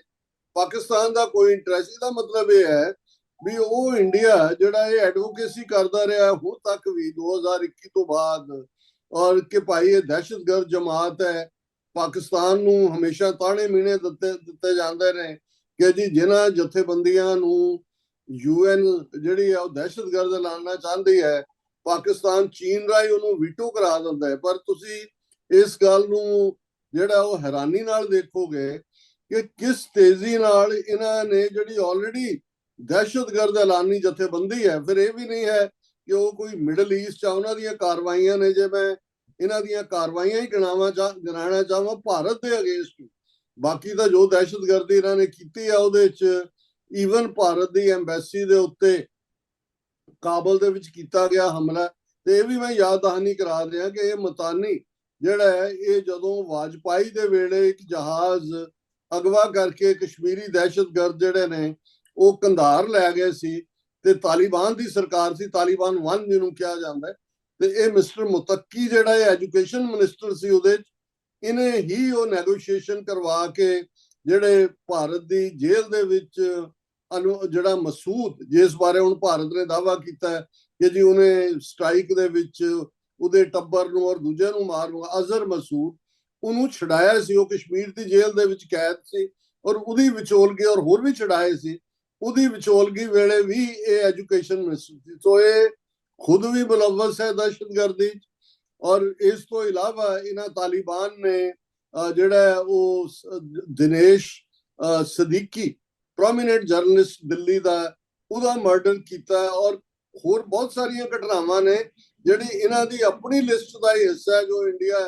A: ਪਾਕਿਸਤਾਨ ਦਾ ਕੋਈ ਇੰਟਰਸਟ, ਇਹਦਾ ਮਤਲਬ ਇਹ ਹੈ ਵੀ ਉਹ ਇੰਡੀਆ ਜਿਹੜਾ ਇਹ ਐਡਵੋਕੇਸੀ ਕਰਦਾ ਰਿਹਾ ਹੁਣ ਤੱਕ ਵੀ 2021 ਤੋਂ ਬਾਅਦ, ਔਰ ਕਿ ਭਾਈ ਇਹ ਦਹਿਸ਼ਤਗਰਦ ਜਮਾਤ ਹੈ। ਪਾਕਿਸਤਾਨ ਨੂੰ ਹਮੇਸ਼ਾ ਤਾਣੇ ਮੀਣੇ ਦਿੱਤੇ ਜਾਂਦੇ ਨੇ ਕਿ ਜੀ ਜਿਨ੍ਹਾਂ ਜਥੇਬੰਦੀਆਂ ਨੂੰ UN ਜਿਹੜੀ ਆ ਉਹ ਦਹਿਸ਼ਤਗਰਦ ਐਲਾਨਣਾ ਚਾਹੁੰਦੀ ਹੈ, ਪਾਕਿਸਤਾਨ ਚੀਨ ਰਾਹੀਂ ਉਹਨੂੰ ਵੀਟੋ ਕਰਾ ਦਿੰਦਾ ਹੈ। ਪਰ ਤੁਸੀਂ ਇਸ ਗੱਲ ਨੂੰ ਜਿਹੜਾ ਉਹ ਹੈਰਾਨੀ ਨਾਲ ਦੇਖੋਗੇ ਕਿ ਕਿਸ ਤੇਜ਼ੀ ਨਾਲ ਇਹਨਾਂ ਨੇ ਜਿਹੜੀ ਆਲਰੇਡੀ ਦਹਿਸ਼ਤਗਰਦ ਐਲਾਨੀ ਜਥੇਬੰਦੀ ਹੈ, ਫਿਰ ਇਹ ਵੀ ਨਹੀਂ ਹੈ ਕਿ ਉਹ ਕੋਈ ਮਿਡਲ ਈਸਟ ਆ ਉਹਨਾਂ ਦੀਆਂ ਕਾਰਵਾਈਆਂ ਨੇ। ਜੇ ਮੈਂ ਇਹਨਾਂ ਦੀਆਂ ਕਾਰਵਾਈਆਂ ਹੀ ਗਿਣਾਉਣਾ ਚਾਹਾਂ ਭਾਰਤ ਦੇ ਅਗੇਂਸਟ, ਬਾਕੀ ਤਾਂ ਜੋ ਦਹਿਸ਼ਤਗਰਦੀ ਇਹਨਾਂ ਨੇ ਕੀਤੀ ਆ ਉਹਦੇ 'ਚ ਈਵਨ ਭਾਰਤ ਦੀ ਐਮਬੈਸੀ ਦੇ ਉੱਤੇ ਕਾਬਲ ਦੇ ਵਿੱਚ ਕੀਤਾ ਗਿਆ ਹਮਲਾ। ਤੇ ਇਹ ਵੀ ਮੈਂ ਯਾਦ ਦਹਾਨੀ ਕਰਾ ਦਿਆਂ ਕਿ ਇਹ ਮਤਾਨੀ ਜਿਹੜਾ ਹੈ ਇਹ ਜਦੋਂ ਵਾਜਪਾਈ ਦੇ ਵੇਲੇ ਇੱਕ ਜਹਾਜ਼ ਅਗਵਾ ਕਰਕੇ ਕਸ਼ਮੀਰੀ ਦਹਿਸ਼ਤਗਰਦ ਜਿਹੜੇ ਨੇ ਉਹ ਕੰਧਾਰ ਲੈ ਗਏ ਸੀ, ਤੇ ਤਾਲਿਬਾਨ ਦੀ ਸਰਕਾਰ ਸੀ, ਤਾਲਿਬਾਨ 1 ਜਿਹਨੂੰ ਕਿਹਾ ਜਾਂਦਾ, ਤੇ ਇਹ ਮਿਸਟਰ ਮੁਤੱਕੀ ਜਿਹੜਾ ਇਹ ਐਜੂਕੇਸ਼ਨ ਮਿਨਿਸਟਰ ਸੀ, ਉਹਦੇ 'ਚ ਇਹਨੇ ਹੀ ਉਹ ਨੈਗੋਸ਼ੀਏਸ਼ਨ ਕਰਵਾ ਕੇ ਜਿਹੜੇ ਭਾਰਤ ਦੀ ਜੇਲ੍ਹ ਦੇ ਵਿੱਚ ਜਿਹੜਾ ਮਸੂਦ, ਜਿਸ ਬਾਰੇ ਹੁਣ ਭਾਰਤ ਨੇ ਦਾਅਵਾ ਕੀਤਾ ਕਿ ਜੀ ਉਹਨੇ ਸਟ੍ਰਾਈਕ ਦੇ ਵਿੱਚ ਉਹਦੇ ਟੱਬਰ ਨੂੰ ਔਰ ਦੂਜੇ ਨੂੰ ਮਾਰ ਲੂਗਾ, ਅਜ਼ਹਰ ਮਸੂਦ, ਉਹਨੂੰ ਛਡਾਇਆ ਸੀ। ਉਹ ਕਸ਼ਮੀਰ ਦੀ ਜੇਲ੍ਹ ਦੇ ਵਿੱਚ ਕੈਦ ਸੀ ਔਰ ਉਹਦੀ ਵਿਚੋਲਗੀ, ਔਰ ਹੋਰ ਵੀ ਛਡਾਏ ਸੀ, ਉਹਦੀ ਵਿਚੋਲਗੀ ਵੇਲੇ ਵੀ ਇਹ ਐਜੂਕੇਸ਼ਨ ਮਿਨਿਸਟਰ ਸੀ। ਸੋ ਇਹ ਖੁਦ ਵੀ ਮੁਲਵਸ ਹੈ ਦਹਿਸ਼ਤਗਰਦੀ। ਔਰ ਇਸ ਤੋਂ ਇਲਾਵਾ ਇਹਨਾਂ ਤਾਲਿਬਾਨ ਨੇ ਜਿਹੜਾ ਉਹ ਦਿਨੇਸ਼ ਸਦੀਕੀ ਪ੍ਰੋਮੀਨੈਂਟ ਜਰਨਲਿਸਟ ਦਿੱਲੀ ਦਾ, ਉਹਦਾ ਮਰਡਰ ਕੀਤਾ, ਔਰ ਹੋਰ ਬਹੁਤ ਸਾਰੀਆਂ ਘਟਨਾਵਾਂ ਨੇ ਜਿਹੜੀ ਇਹਨਾਂ ਦੀ ਆਪਣੀ ਲਿਸਟ ਦਾ ਹੀ ਹਿੱਸਾ ਹੈ ਜੋ ਇੰਡੀਆ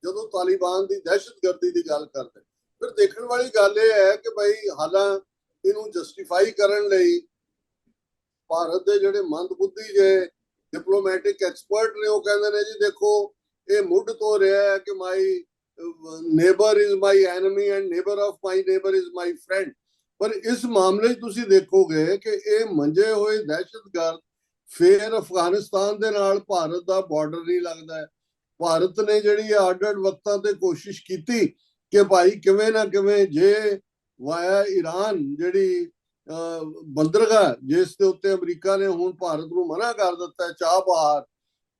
A: ਜਦੋਂ ਤਾਲਿਬਾਨ ਦੀ ਦਹਿਸ਼ਤਗਰਦੀ ਦੀ ਗੱਲ ਕਰਦੇ। ਫਿਰ ਦੇਖਣ ਵਾਲੀ ਗੱਲ ਇਹ ਹੈ ਕਿ ਭਾਈ ਹਾਲਾਂ ਇਹਨੂੰ ਜਸਟੀਫਾਈ ਕਰਨ ਲਈ ਭਾਰਤ ਦੇ ਜਿਹੜੇ ਮੰਦਬੁੱਧੀ ਜੇ ਡਿਪਲੋਮੈਟਿਕ ਐਕਸਪਰਟ ਨੇ ਉਹ ਕਹਿੰਦੇ ਨੇ ਜੀ ਦੇਖੋ ਇਹ ਮੁੱਢ ਤੋਂ ਰਿਹਾ ਹੈ ਕਿ my neighbour is my enemy and neighbour of my neighbour is my friend. ਪਰ ਇਸ ਮਾਮਲੇ 'ਚ ਤੁਸੀਂ ਦੇਖੋਗੇ ਕਿ ਇਹ ਮੰਜੇ ਹੋਏ ਦਹਿਸ਼ਤਗਰਦ, ਫਿਰ ਅਫਗਾਨਿਸਤਾਨ ਦੇ ਨਾਲ ਭਾਰਤ ਦਾ ਬਾਰਡਰ ਨਹੀਂ ਲੱਗਦਾ ਹੈ। ਭਾਰਤ ਨੇ ਜਿਹੜੀ ਅੱਡ-ਅੱਡ ਵਕਤਾਂ ਤੇ ਕੋਸ਼ਿਸ਼ ਕੀਤੀ ਕਿ ਭਾਈ ਕਿਵੇਂ ਨਾ ਕਿਵੇਂ ਜੇ ਵਾਇਆ ਈਰਾਨ ਜਿਹੜੀ ਬੰਦਰਗਾਹ ਜਿਸ ਦੇ ਉੱਤੇ ਅਮਰੀਕਾ ਨੇ ਹੁਣ ਭਾਰਤ ਨੂੰ ਮਨਾ ਕਰ ਦਿੱਤਾ ਹੈ, ਚਾਬਹਾਰ,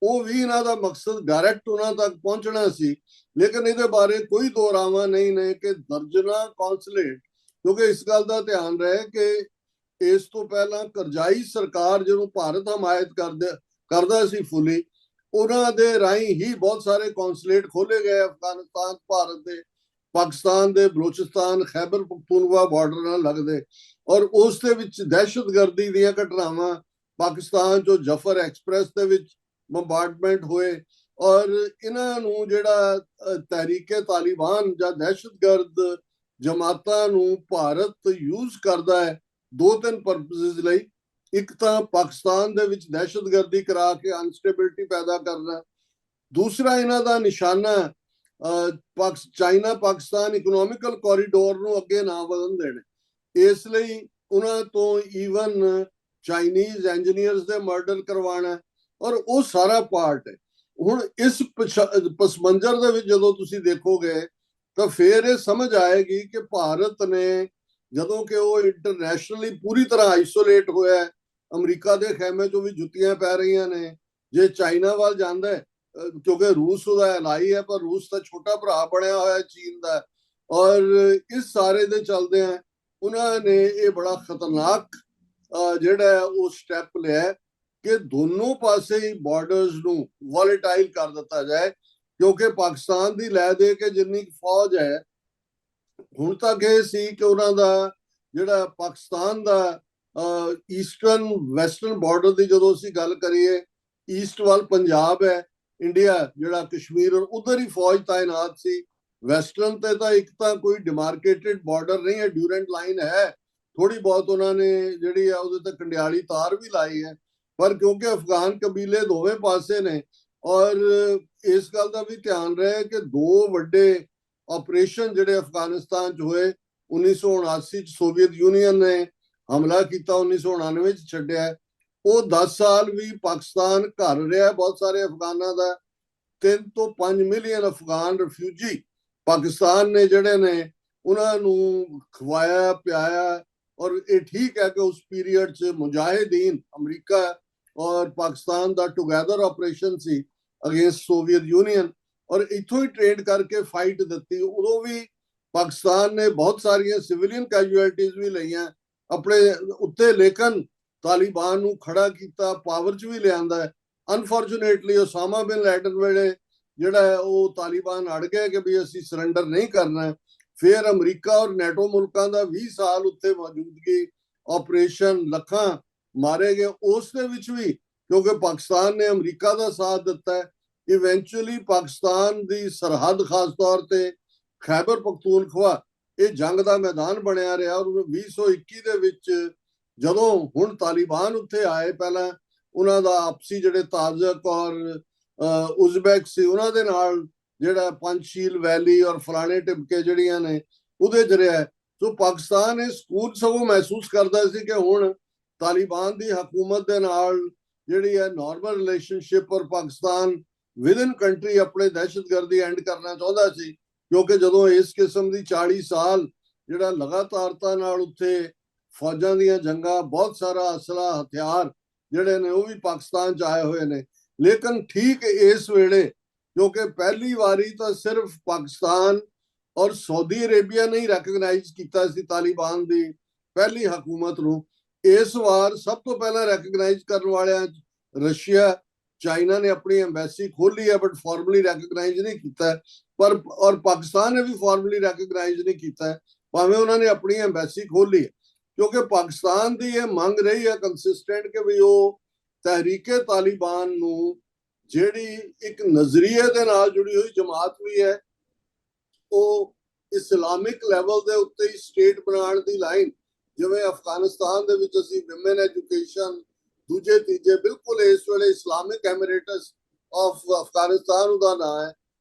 A: ਉਹ ਵੀ ਇਹਨਾਂ ਦਾ ਮਕਸਦ ਡਾਇਰੈਕਟ ਉਹਨਾਂ ਤੱਕ ਪਹੁੰਚਣਾ ਸੀ। ਲੇਕਿਨ ਇਹਦੇ ਬਾਰੇ ਕੋਈ ਦੋਰਾਵਾ ਨਹੀਂ ਨੇ ਕਿ ਦਰਜਨਾਂ ਕੌਂਸਲੇਟ, ਕਿਉਂਕਿ ਇਸ ਗੱਲ ਦਾ ਧਿਆਨ ਰਹੇ ਕਿ ਇਸ ਤੋਂ ਪਹਿਲਾਂ ਕਰਜ਼ਾਈ ਸਰਕਾਰ ਜਿਹਨੂੰ ਭਾਰਤ ਹਮਾਇਤ ਕਰਦਾ ਸੀ ਫੁੱਲੀ, ਉਹਨਾਂ ਦੇ ਰਾਹੀਂ ਹੀ ਬਹੁਤ ਸਾਰੇ ਕੌਂਸਲੇਟ ਖੋਲੇ ਗਏ ਅਫਗਾਨਿਸਤਾਨ ਭਾਰਤ ਦੇ, ਪਾਕਿਸਤਾਨ ਦੇ ਬਲੋਚਿਸਤਾਨ ਖੈਬਰ ਪਖਤੂਨਖਵਾ ਬਾਰਡਰ ਨਾਲ ਲੱਗਦੇ, ਔਰ ਉਸ ਦੇ ਵਿੱਚ ਦਹਿਸ਼ਤਗਰਦੀ ਦੀਆਂ ਘਟਨਾਵਾਂ ਪਾਕਿਸਤਾਨ ਚੋਂ ਜਫਰ ਐਕਸਪ੍ਰੈਸ ਦੇ ਵਿੱਚ ਬੰਬਾਰਡਮੈਂਟ ਹੋਏ। ਔਰ ਇਹਨਾਂ ਨੂੰ ਜਿਹੜਾ ਤਹਿਰੀਕੇ ਤਾਲਿਬਾਨ ਜਾਂ ਦਹਿਸ਼ਤਗਰਦ ਜਮਾਤਾਂ ਨੂੰ ਭਾਰਤ ਯੂਜ਼ ਕਰਦਾ ਹੈ 2-3 ਪਰਪਸਿਸ ਲਈ। ਇੱਕ ਤਾਂ ਪਾਕਿਸਤਾਨ ਦੇ ਵਿੱਚ ਦਹਿਸ਼ਤਗਰਦੀ ਕਰਾ ਕੇ ਅਨਸਟੇਬਿਲਿਟੀ ਪੈਦਾ ਕਰਨਾ, ਦੂਸਰਾ ਇਹਨਾਂ ਦਾ ਨਿਸ਼ਾਨਾ ਚਾਈਨਾ ਪਾਕਿਸਤਾਨ ਇਕਨੋਮਿਕਲ ਕੋਰੀਡੋਰ ਨੂੰ ਅੱਗੇ ਨਾ ਵਧਣ ਦੇਣਾ। ਇਸ ਲਈ ਉਹਨਾਂ ਤੋਂ ਈਵਨ ਚਾਈਨੀਜ਼ ਇੰਜੀਨੀਅਰਸ ਦੇ ਮਰਡਰ ਕਰਵਾਉਣਾ, ਔਰ ਉਹ ਸਾਰਾ ਪਾਰਟ ਹੈ। ਹੁਣ ਇਸ ਪਸਮੰਜਰ ਦੇ ਵਿੱਚ ਜਦੋਂ ਤੁਸੀਂ ਦੇਖੋਗੇ ਤਾਂ ਫਿਰ ਇਹ ਸਮਝ ਆਏਗੀ ਕਿ ਭਾਰਤ ਨੇ ਜਦੋਂ ਕਿ ਉਹ ਇੰਟਰਨੈਸ਼ਨਲੀ ਪੂਰੀ ਤਰ੍ਹਾਂ ਆਈਸੋਲੇਟ ਹੋਇਆ, ਅਮਰੀਕਾ ਦੇ ਖੈਮੇ ਚੋਂ ਵੀ ਜੁੱਤੀਆਂ ਪੈ ਰਹੀਆਂ ਨੇ, ਜੇ ਚਾਈਨਾ ਵੱਲ ਜਾਂਦਾ ਕਿਉਂਕਿ ਰੂਸ ਉਹਦਾ ਐਲਾਈ ਹੈ, ਪਰ ਰੂਸ ਤਾਂ ਛੋਟਾ ਭਰਾ ਬਣਿਆ ਹੋਇਆ ਚੀਨ ਦਾ, ਔਰ ਇਸ ਸਾਰੇ ਦੇ ਚਲਦੇ ਆ ਉਹਨਾਂ ਨੇ ਇਹ ਬੜਾ ਖਤਰਨਾਕ ਜਿਹੜਾ ਉਹ ਸਟੈਪ ਲਿਆ ਕਿ ਦੋਨੋਂ ਪਾਸੇ ਹੀ ਬਾਰਡਰਸ ਨੂੰ ਵੋਲੇਟਾਈਲ ਕਰ ਦਿੱਤਾ ਜਾਏ, ਕਿਉਂਕਿ ਪਾਕਿਸਤਾਨ ਦੀ ਲੈ ਦੇ ਕੇ ਜਿੰਨੀ ਫੌਜ ਹੈ ਹੁਣ ਤੱਕ ਇਹ ਸੀ ਕਿ ਉਹਨਾਂ ਦਾ ਜਿਹੜਾ ਪਾਕਿਸਤਾਨ ਦਾ ਈਸਟਰਨ ਵੈਸਟਰਨ ਬਾਰਡਰ ਦੀ ਜਦੋਂ ਅਸੀਂ ਗੱਲ ਕਰੀਏ, ਈਸਟ ਵੱਲ ਪੰਜਾਬ ਹੈ ਇੰਡੀਆ, ਜਿਹੜਾ ਕਸ਼ਮੀਰ ਉਧਰ ਹੀ ਫੌਜ ਤਾਇਨਾਤ ਸੀ। ਵੈਸਟਰਨ ਤੇ ਤਾਂ ਇੱਕ ਤਾਂ ਕੋਈ ਡਿਮਾਰਕੇਟਡ ਬਾਰਡਰ ਨਹੀਂ ਹੈ, ਡਿਊਰੈਂਟ ਲਾਈਨ ਹੈ, ਥੋੜੀ ਬਹੁਤ ਉਹਨਾਂ ਨੇ ਜਿਹੜੀ ਆ ਉਹਦੇ ਤੇ ਕੰਡਿਆਲੀ ਤਾਰ ਵੀ ਲਾਈ ਹੈ, ਪਰ ਕਿਉਂਕਿ ਅਫਗਾਨ ਕਬੀਲੇ ਦੋਵੇਂ ਪਾਸੇ ਨੇ, ਔਰ ਇਸ ਗੱਲ ਦਾ ਵੀ ਧਿਆਨ ਰਹੇ ਕਿ ਦੋ ਵੱਡੇ ਆਪਰੇਸ਼ਨ ਜਿਹੜੇ ਅਫਗਾਨਿਸਤਾਨ 'ਚ ਹੋਏ, 1979 'ਚ ਸੋਵੀਅਤ ਯੂਨੀਅਨ ਨੇ ਹਮਲਾ ਕੀਤਾ, 1999 'ਚ ਛੱਡਿਆ, ਉਹ 10 ਸਾਲ ਵੀ ਪਾਕਿਸਤਾਨ ਘਰ ਰਿਹਾ ਬਹੁਤ ਸਾਰੇ ਅਫਗਾਨਾਂ ਦਾ। 3 ਤੋਂ 5 ਮਿਲੀਅਨ ਅਫਗਾਨ ਰਿਫਿਊਜੀ ਪਾਕਿਸਤਾਨ ਨੇ ਜਿਹੜੇ ਨੇ ਉਹਨਾਂ ਨੂੰ ਖਵਾਇਆ ਪਿਆਇਆ, ਔਰ ਇਹ ਠੀਕ ਹੈ ਕਿ ਉਸ ਪੀਰੀਅਡ 'ਚ ਮੁਜਾਹਿਦੀਨ ਅਮਰੀਕਾ ਔਰ ਪਾਕਿਸਤਾਨ ਦਾ ਟੁਗੇਦਰ ਆਪਰੇਸ਼ਨ ਸੀ ਅਗੇਂਸਟ ਸੋਵੀਅਤ ਯੂਨੀਅਨ, ਔਰ ਇੱਥੋਂ ਹੀ ਟ੍ਰੇਨ ਕਰਕੇ ਫਾਈਟ ਦਿੱਤੀ। ਉਦੋਂ ਵੀ ਪਾਕਿਸਤਾਨ ਨੇ ਬਹੁਤ ਸਾਰੀਆਂ ਸਿਵਿਲੀਅਨ ਕੈਜੂਅਲਟੀਜ਼ ਵੀ ਲਈਆਂ ਆਪਣੇ ਉੱਤੇ, ਲੇਕਿਨ ਤਾਲਿਬਾਨ ਨੂੰ ਖੜਾ ਕੀਤਾ, ਪਾਵਰ 'ਚ ਵੀ ਲਿਆਂਦਾ। ਅਨਫੋਰਚੂਨੇਟਲੀ ਉਸਾਮਾ ਬਿਨ ਲੈਡਨ ਵੇਲੇ ਜਿਹੜਾ ਉਹ ਤਾਲਿਬਾਨ ਅੜ ਗਏ ਕਿ ਵੀ ਅਸੀਂ ਸਰੈਂਡਰ ਨਹੀਂ ਕਰਨਾ। ਫਿਰ ਅਮਰੀਕਾ ਔਰ ਨੈਟੋ ਮੁਲਕਾਂ ਦਾ 20 ਸਾਲ ਉੱਤੇ ਮੌਜੂਦਗੀ, ਆਪਰੇਸ਼ਨ, ਲੱਖਾਂ ਮਾਰੇ ਗਏ, ਉਸ ਦੇ ਵਿੱਚ ਵੀ ਕਿਉਂਕਿ ਪਾਕਿਸਤਾਨ ਨੇ ਅਮਰੀਕਾ ਦਾ ਸਾਥ ਦਿੱਤਾ ਹੈ। ਇਵੈਂਚੁਅਲੀ ਪਾਕਿਸਤਾਨ ਦੀ ਸਰਹੱਦ ਖਾਸ ਤੌਰ ਤੇ ਖੈਬਰ ਪਖਤੂਨਖਵਾ ਇਹ ਜੰਗ ਦਾ ਮੈਦਾਨ ਬਣਿਆ ਰਿਹਾ, ਔਰ 2021 ਦੇ ਵਿੱਚ ਜਦੋਂ ਹੁਣ ਤਾਲਿਬਾਨ ਉੱਥੇ ਆਏ, ਪਹਿਲਾਂ ਉਹਨਾਂ ਦਾ ਆਪਸੀ ਜਿਹੜੇ ਤਾਜ਼ਕ ਔਰ ਉਜ਼ਬੈਕ ਸੀ ਉਹਨਾਂ ਦੇ ਨਾਲ ਜਿਹੜਾ ਪੰਚਸ਼ੀਲ ਵੈਲੀ ਔਰ ਫਲਾਣੇ ਟਿਪਕੇ ਜਿਹੜੀਆਂ ਨੇ ਉਹਦੇ ਚ ਰਿਹਾ, ਸੋ ਪਾਕਿਸਤਾਨ ਇਹ ਸਕੂਨ ਸਗੋਂ ਮਹਿਸੂਸ ਕਰਦਾ ਸੀ ਕਿ ਹੁਣ ਤਾਲਿਬਾਨ ਦੀ ਹਕੂਮਤ ਦੇ ਨਾਲ ਜਿਹੜੀ ਹੈ ਨਾਰਮਲ ਰਿਲੇਸ਼ਨਸ਼ਿਪ, ਔਰ ਪਾਕਿਸਤਾਨ ਵਿਦਨ ਕੰਟਰੀ ਆਪਣੇ ਦਹਿਸ਼ਤਗਰਦੀ ਐਂਡ ਕਰਨਾ ਚਾਹੁੰਦਾ ਸੀ, ਕਿਉਂਕਿ ਜਦੋਂ ਇਸ ਕਿਸਮ ਦੀ 40 ਸਾਲ ਜਿਹੜਾ ਲਗਾਤਾਰਤਾ ਨਾਲ ਉੱਥੇ ਫੌਜਾਂ ਦੀਆਂ ਜੰਗਾਂ, ਬਹੁਤ ਸਾਰਾ ਅਸਲਾ ਹਥਿਆਰ ਜਿਹੜੇ ਨੇ ਉਹ ਵੀ ਪਾਕਿਸਤਾਨ 'ਚ ਆਏ ਹੋਏ ਨੇ। ਲੇਕਿਨ ਠੀਕ ਇਸ ਵੇਲੇ ਕਿਉਂਕਿ ਪਹਿਲੀ ਵਾਰੀ ਤਾਂ ਸਿਰਫ ਪਾਕਿਸਤਾਨ ਔਰ ਸਾਊਦੀ ਅਰੇਬੀਆ ਨੇ ਹੀ ਰੈਕਗਨਾਈਜ਼ ਕੀਤਾ ਸੀ ਤਾਲਿਬਾਨ ਦੀ ਪਹਿਲੀ ਹਕੂਮਤ ਨੂੰ, ਇਸ ਵਾਰ ਸਭ ਤੋਂ ਪਹਿਲਾਂ ਰੈਕਗਨਾਈਜ਼ ਕਰਨ ਵਾਲਿਆਂ ਰਸ਼ੀਆ, ਚਾਈਨਾ ਨੇ ਆਪਣੀ ਐਮਬੈਸੀ ਖੋਲੀ ਹੈ, ਬਟ ਫਾਰਮਲੀ ਰੈਕਗਨਾਈਜ਼ ਨਹੀਂ ਕੀਤਾ, ਪਰ ਔਰ ਪਾਕਿਸਤਾਨ ਨੇ ਵੀ ਫਾਰਮਲੀ ਰੈਕਗਨਾਈਜ਼ ਨਹੀਂ ਕੀਤਾ, ਭਾਵੇਂ ਉਹਨਾਂ ਨੇ ਆਪਣੀ ਐਮਬੈਸੀ ਖੋਲੀ ਹੈ, ਕਿਉਂਕਿ ਪਾਕਿਸਤਾਨ ਦੀ ਇਹ ਮੰਗ ਰਹੀ ਹੈ ਕੰਸਿਸਟੈਂਟ ਕਿ ਵੀ ਉਹ ਤਹਿਰੀਕੇ ਤਾਲਿਬਾਨ ਨੂੰ ਜਿਹੜੀ ਇੱਕ ਨਜ਼ਰੀਏ ਦੇ ਨਾਲ ਜੁੜੀ ਹੋਈ ਜਮਾਤ ਵੀ ਹੈ, ਉਹ ਇਸਲਾਮਿਕ ਲੈਵਲ ਦੇ ਉੱਤੇ ਹੀ ਸਟੇਟ ਬਣਾਉਣ ਦੀ ਲਾਈਨ, ਜਿਵੇਂ ਅਫਗਾਨਿਸਤਾਨ ਦੇ ਵਿੱਚ ਅਸੀਂ ਵਿਮਨ ਐਜੂਕੇਸ਼ਨ, ਦੂਜੇ ਤੀਜੇ, ਬਿਲਕੁਲ ਇਸ ਵੇਲੇ ਇਸਲਾਮਿਕ ਐਮਿਰੇਟਸ ਆਫ ਅਫਗਾਨਿਸਤਾਨ ਉਹਦਾ ਨਾਂ ਹੈ,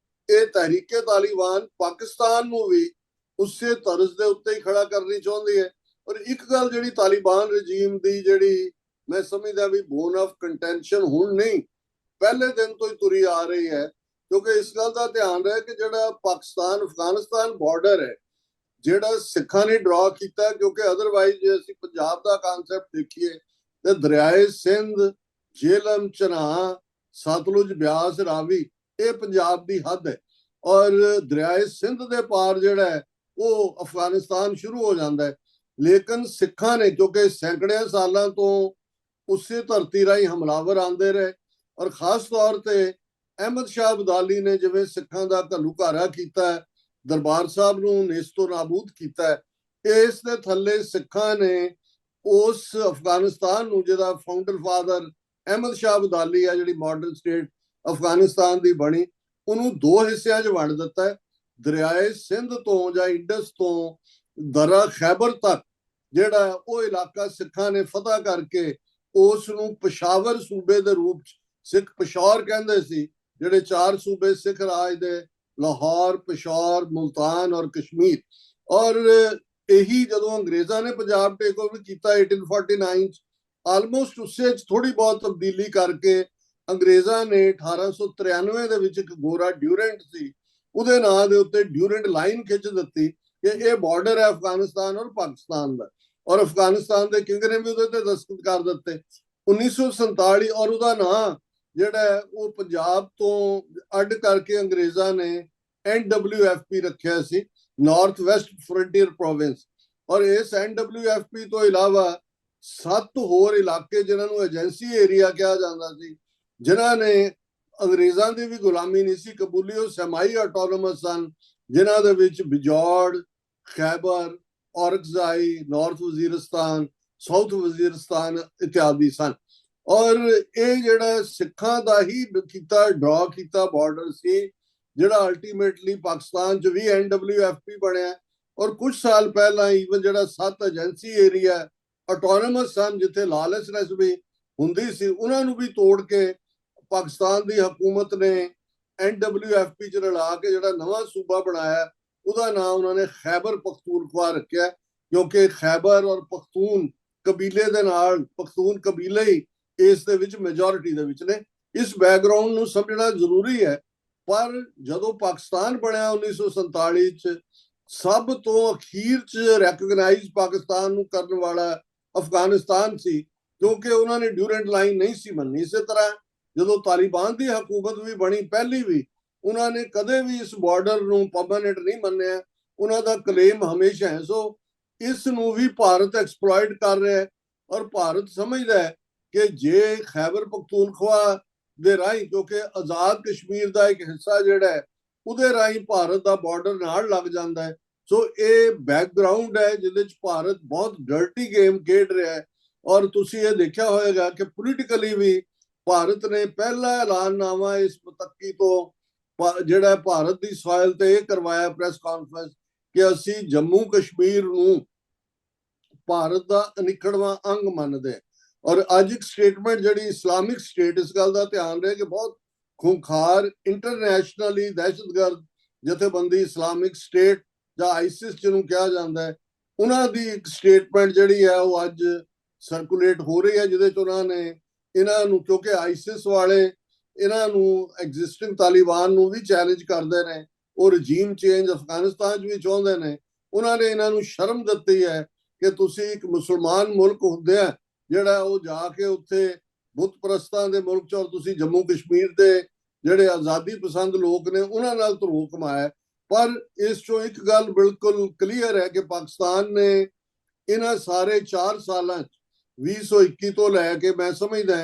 A: ਇਹ ਤਹਿਰੀਕੇ ਤਾਲਿਬਾਨ ਪਾਕਿਸਤਾਨ ਨੂੰ ਵੀ ਉਸੇ ਤਰਜ਼ ਦੇ ਉੱਤੇ ਹੀ ਖੜਾ ਕਰਨੀ ਚਾਹੁੰਦੀ ਹੈ। ਔਰ ਇੱਕ ਗੱਲ ਜਿਹੜੀ ਤਾਲਿਬਾਨ ਰਜੀਮ ਦੀ ਜਿਹੜੀ ਮੈਂ ਸਮਝਦਾ ਵੀ ਬੋਨ ਆਫ ਕੰਟੈਂਸ਼ਨ ਹੁਣ ਨਹੀਂ, ਪਹਿਲੇ ਦਿਨ ਤੋਂ ਹੀ ਤੁਰੀ ਆ ਰਹੀ ਹੈ, ਕਿਉਂਕਿ ਇਸ ਗੱਲ ਦਾ ਧਿਆਨ ਰਹੇ ਕਿ ਜਿਹੜਾ ਪਾਕਿਸਤਾਨ ਅਫਗਾਨਿਸਤਾਨ ਬਾਰਡਰ ਹੈ, ਜਿਹੜਾ ਸਿੱਖਾਂ ਨੇ ਡਰਾ ਕੀਤਾ, ਕਿਉਂਕਿ ਅਦਰਵਾਈਜ਼ ਜੇ ਅਸੀਂ ਪੰਜਾਬ ਦਾ ਕਾਨਸੈਪਟ ਦੇਖੀਏ ਤੇ ਦਰਿਆਏ ਸਿੰਧ, ਜੇਹਲਮ, ਚਨਾਹ, ਸਤਲੁਜ, ਬਿਆਸ, ਰਾਵੀ ਇਹ ਪੰਜਾਬ ਦੀ ਹੱਦ ਹੈ, ਔਰ ਦਰਿਆਏ ਸਿੰਧ ਦੇ ਪਾਰ ਜਿਹੜਾ ਹੈ ਉਹ ਅਫਗਾਨਿਸਤਾਨ ਸ਼ੁਰੂ ਹੋ ਜਾਂਦਾ ਹੈ। ਲੇਕਿਨ ਸਿੱਖਾਂ ਨੇ ਕਿਉਂਕਿ ਸੈਂਕੜਿਆਂ ਸਾਲਾਂ ਤੋਂ ਉਸੇ ਧਰਤੀ ਰਾਹੀਂ ਹਮਲਾਵਰ ਆਉਂਦੇ ਰਹੇ, ਔਰ ਖਾਸ ਤੌਰ ਤੇ ਅਹਿਮਦ ਸ਼ਾਹ ਅਬਦਾਲੀ ਨੇ ਜਿਵੇਂ ਸਿੱਖਾਂ ਦਾ ਘੱਲੂਘਾਰਾ ਕੀਤਾ, ਦਰਬਾਰ ਸਾਹਿਬ ਨੂੰ ਨੇਸਤੋ ਨਾਬੂਦ ਕੀਤਾ, ਇਸ ਦੇ ਥੱਲੇ ਸਿੱਖਾਂ ਨੇ ਉਸ ਅਫਗਾਨਿਸਤਾਨ ਨੂੰ ਜਿਹਦਾ ਫਾਊਂਡਰ ਫਾਦਰ ਅਹਿਮਦ ਸ਼ਾਹ ਅਬਦਾਲੀ ਆ, ਜਿਹੜੀ ਮਾਡਰਨ ਸਟੇਟ ਅਫਗਾਨਿਸਤਾਨ ਦੀ ਬਣੀ, ਉਹਨੂੰ ਦੋ ਹਿੱਸਿਆਂ 'ਚ ਵੰਡ ਦਿੱਤਾ ਹੈ। ਦਰਿਆਏ ਸਿੰਧ ਤੋਂ ਜਾਂ ਇੰਡਸ ਤੋਂ ਦਰਾ ਖੈਬਰ ਤੱਕ ਜਿਹੜਾ ਉਹ ਇਲਾਕਾ ਸਿੱਖਾਂ ਨੇ ਫਤਹ ਕਰਕੇ ਉਸ ਨੂੰ ਪਸ਼ਾਵਰ ਸੂਬੇ ਦੇ ਰੂਪ 'ਚ, ਸਿੱਖ ਪਿਸ਼ੌਰ ਕਹਿੰਦੇ ਸੀ, ਜਿਹੜੇ 4 ਸੂਬੇ ਸਿੱਖ ਰਾਜ ਦੇ, ਲਾਹੌਰ, ਪਿਸ਼ੌਰ, ਮੁਲਤਾਨ ਔਰ ਕਸ਼ਮੀਰ, ਔਰ ਇਹੀ ਜਦੋਂ ਅੰਗਰੇਜ਼ਾਂ ਨੇ ਪੰਜਾਬ ਟੇਕ ਓਵਰ ਕੀਤਾ 1849 'ਚ, ਆਲਮੋਸਟ ਉਸੇ 'ਚ ਥੋੜੀ ਬਹੁਤ ਤਬਦੀਲੀ ਕਰਕੇ ਅੰਗਰੇਜ਼ਾਂ ਨੇ 1893 ਦੇ ਵਿੱਚ ਇੱਕ ਗੋਰਾ ਡਿਊਰੈਂਟ ਸੀ, ਉਹਦੇ ਨਾਂ ਦੇ ਉੱਤੇ ਡਿਊਰੈਂਟ ਲਾਈਨ ਖਿੱਚ ਦਿੱਤੀ ਕਿ ਇਹ ਬਾਰਡਰ ਹੈ ਅਫਗਾਨਿਸਤਾਨ ਔਰ ਪਾਕਿਸਤਾਨ ਦਾ, ਔਰ ਅਫਗਾਨਿਸਤਾਨ ਦੇ ਕਿੰਗ ਨੇ ਵੀ ਉਹਦੇ ਤੇ ਦਸਤਖਤ ਕਰ ਦਿੱਤੇ 1947। ਔਰ ਉਹਦਾ ਨਾਂ ਜਿਹੜਾ ਉਹ ਪੰਜਾਬ ਤੋਂ ਅੱਡ ਕਰਕੇ ਅੰਗਰੇਜ਼ਾਂ ਨੇ NWFP ਰੱਖਿਆ ਸੀ, ਨਾਰਥ ਵੈਸਟ ਫਰੰਟੀਅਰ ਪ੍ਰੋਵਿੰਸ। ਔਰ ਇਸ NWFP ਤੋਂ ਇਲਾਵਾ 7 ਹੋਰ ਇਲਾਕੇ ਜਿਨ੍ਹਾਂ ਨੂੰ ਏਜੰਸੀ ਏਰੀਆ ਕਿਹਾ ਜਾਂਦਾ ਸੀ, ਜਿਨ੍ਹਾਂ ਨੇ ਅੰਗਰੇਜ਼ਾਂ ਦੀ ਵੀ ਗੁਲਾਮੀ ਨਹੀਂ ਸੀ ਕਬੂਲੀ, ਉਹ ਸੈਮਾਈ ਆਟੋਨੋਮਸ ਸਨ, ਜਿਨ੍ਹਾਂ ਦੇ ਵਿੱਚ ਬਿਜੌੜ, ਖੈਬਰ, ਔਰਕਜ਼ਾਈ, ਨਾਰਥ ਵਜ਼ੀਰਿਸਤਾਨ, ਸਾਊਥ ਵਜ਼ੀਰਿਸਤਾਨ ਇਤਿਆਦਿ ਸਨ। ਔਰ ਇਹ ਜਿਹੜਾ ਸਿੱਖਾਂ ਦਾ ਹੀ ਕੀਤਾ ਡਰਾ ਕੀਤਾ ਬਾਰਡਰ ਸੀ, ਜਿਹੜਾ ਅਲਟੀਮੇਟਲੀ ਪਾਕਿਸਤਾਨ 'ਚ ਵੀ NWFP ਬਣਿਆ। ਔਰ ਕੁਝ ਸਾਲ ਪਹਿਲਾਂ ਈਵਨ ਜਿਹੜਾ 7 ਏਜੰਸੀ ਏਰੀਆ ਆਟੋਨੋਮਸ ਸਨ, ਜਿੱਥੇ ਲਾਲੈਸਨੈਸ ਵੀ ਹੁੰਦੀ ਸੀ, ਉਹਨਾਂ ਨੂੰ ਵੀ ਤੋੜ ਕੇ ਪਾਕਿਸਤਾਨ ਦੀ ਹਕੂਮਤ ਨੇ NWFP 'ਚ ਰਲਾ ਕੇ ਜਿਹੜਾ ਨਵਾਂ ਸੂਬਾ ਬਣਾਇਆ, ਉਹਦਾ ਨਾਮ ਉਹਨਾਂ ਨੇ ਖੈਬਰ ਪਖਤੂਨਖਵਾ ਰੱਖਿਆ, ਕਿਉਂਕਿ ਖੈਬਰ ਔਰ ਪਖਤੂਨ ਕਬੀਲੇ ਦੇ ਨਾਲ, ਪਖਤੂਨ ਕਬੀਲੇ ਹੀ ਇਸ ਦੇ ਵਿੱਚ ਮੈਜੋਰਿਟੀ ਦੇ ਵਿੱਚ ਨੇ। ਇਸ ਬੈਕਗ੍ਰਾਉਂਡ ਨੂੰ ਸਮਝਣਾ ਜ਼ਰੂਰੀ ਹੈ। ਪਰ ਜਦੋਂ ਪਾਕਿਸਤਾਨ ਬਣਿਆ 1947 'ਚ, ਸਭ ਤੋਂ ਅਖੀਰ 'ਚ ਰੈਕਗਨਾਈਜ਼ ਪਾਕਿਸਤਾਨ ਨੂੰ ਕਰਨ ਵਾਲਾ ਅਫਗਾਨਿਸਤਾਨ ਸੀ, ਕਿਉਂਕਿ ਉਹਨਾਂ ਨੇ ਡਿਊਰੈਂਟ ਲਾਈਨ ਨਹੀਂ ਸੀ ਮੰਨੀ। ਇਸੇ ਤਰ੍ਹਾਂ ਜਦੋਂ ਤਾਲਿਬਾਨ ਦੀ ਹਕੂਮਤ ਵੀ ਬਣੀ ਪਹਿਲੀ ਵੀ, ਉਹਨਾਂ ਨੇ ਕਦੇ ਵੀ ਇਸ ਬਾਰਡਰ ਨੂੰ ਪਰਮਾਨੈਂਟ ਨਹੀਂ ਮੰਨਿਆ, ਉਹਨਾਂ ਦਾ ਕਲੇਮ ਹਮੇਸ਼ਾ ਹੈ। ਸੋ ਇਸ ਨੂੰ ਵੀ ਭਾਰਤ ਐਕਸਪਲੋਇਟ ਕਰ ਰਿਹਾ ਹੈ, ਔਰ ਭਾਰਤ ਸਮਝਦਾ ਹੈ ਕਿ ਜੇ ਖੈਬਰ ਪਖਤੂਨਖਵਾ ਦੇ ਰਾਹੀਂ, ਕਿਉਂਕਿ ਆਜ਼ਾਦ ਕਸ਼ਮੀਰ ਦਾ ਇੱਕ ਹਿੱਸਾ ਜਿਹੜਾ ਹੈ, ਉਹਦੇ ਰਾਹੀਂ ਭਾਰਤ ਦਾ ਬਾਰਡਰ ਨਾਲ ਲੱਗ ਜਾਂਦਾ ਹੈ। ਸੋ ਇਹ ਬੈਕਗ੍ਰਾਉਂਡ ਹੈ ਜਿਹਦੇ 'ਚ ਭਾਰਤ ਬਹੁਤ ਡਰਟੀ ਗੇਮ ਖੇਡ ਰਿਹਾ ਹੈ। ਔਰ ਤੁਸੀਂ ਇਹ ਦੇਖਿਆ ਹੋਵੇਗਾ ਕਿ ਪੋਲੀਟੀਕਲੀ ਵੀ ਭਾਰਤ ਨੇ ਪਹਿਲਾ ਐਲਾਨਨਾਮਾ ਇਸ ਮੁਤੱਕੀ ਤੋਂ ਜਿਹੜਾ ਭਾਰਤ ਦੀ ਸੋਇਲ ਤੇ ਇਹ ਕਰਵਾਇਆ ਪ੍ਰੈਸ ਕਾਨਫਰੰਸ ਕਿ ਅਸੀਂ ਜੰਮੂ ਕਸ਼ਮੀਰ ਨੂੰ ਭਾਰਤ ਦਾ ਅਨਿੱਖੜਵਾਂ ਅੰਗ ਮੰਨਦੇ। ਔਰ ਅੱਜ ਇੱਕ ਸਟੇਟਮੈਂਟ ਜਿਹੜੀ ਇਸਲਾਮਿਕ ਸਟੇਟ, ਇਸ ਗੱਲ ਦਾ ਧਿਆਨ ਰਹੇ ਕਿ ਬਹੁਤ ਖੂੰਖਾਰ ਇੰਟਰਨੈਸ਼ਨਲੀ ਦਹਿਸ਼ਤਗਰਦ ਜਥੇਬੰਦੀ ਇਸਲਾਮਿਕ ਸਟੇਟ ਜਾਂ ਆਈਸਿਸ ਜਿਹਨੂੰ ਕਿਹਾ ਜਾਂਦਾ ਹੈ, ਉਹਨਾਂ ਦੀ ਇੱਕ ਸਟੇਟਮੈਂਟ ਜਿਹੜੀ ਹੈ ਉਹ ਅੱਜ ਸਰਕੂਲੇਟ ਹੋ ਰਹੀ ਹੈ, ਜਿਹਦੇ 'ਚ ਉਹਨਾਂ ਨੇ ਇਹਨਾਂ ਨੂੰ, ਕਿਉਂਕਿ ਆਈਸਿਸ ਵਾਲੇ ਇਹਨਾਂ ਨੂੰ ਐਗਜ਼ਿਸਟਿੰਗ ਤਾਲਿਬਾਨ ਨੂੰ ਵੀ ਚੈਲੰਜ ਕਰਦੇ ਨੇ, ਉਹ ਰਜੀਮ ਚੇਂਜ ਅਫਗਾਨਿਸਤਾਨ 'ਚ ਵੀ ਚਾਹੁੰਦੇ ਨੇ, ਉਹਨਾਂ ਨੇ ਇਹਨਾਂ ਨੂੰ ਸ਼ਰਮ ਦਿੱਤੀ ਹੈ ਕਿ ਤੁਸੀਂ ਇੱਕ ਮੁਸਲਮਾਨ ਮੁਲਕ ਹੁੰਦੇ ਆ ਜਿਹੜਾ ਉਹ ਜਾ ਕੇ ਉੱਥੇ ਬੁੱਤ ਪ੍ਰਸਤਾਂ ਦੇ ਮੁਲਕ 'ਚ, ਔਰ ਤੁਸੀਂ ਜੰਮੂ ਕਸ਼ਮੀਰ ਦੇ ਜਿਹੜੇ ਆਜ਼ਾਦੀ ਪਸੰਦ ਲੋਕ ਨੇ ਉਹਨਾਂ ਨਾਲ ਧਰੋ ਕਮਾਇਆ। ਪਰ ਇਸ 'ਚੋਂ ਇੱਕ ਗੱਲ ਬਿਲਕੁਲ ਕਲੀਅਰ ਹੈ ਕਿ ਪਾਕਿਸਤਾਨ ਨੇ ਇਹਨਾਂ ਸਾਰੇ 4 ਸਾਲਾਂ 'ਚ 2021 ਤੋਂ ਲੈ ਕੇ ਮੈਂ ਸਮਝਦਾ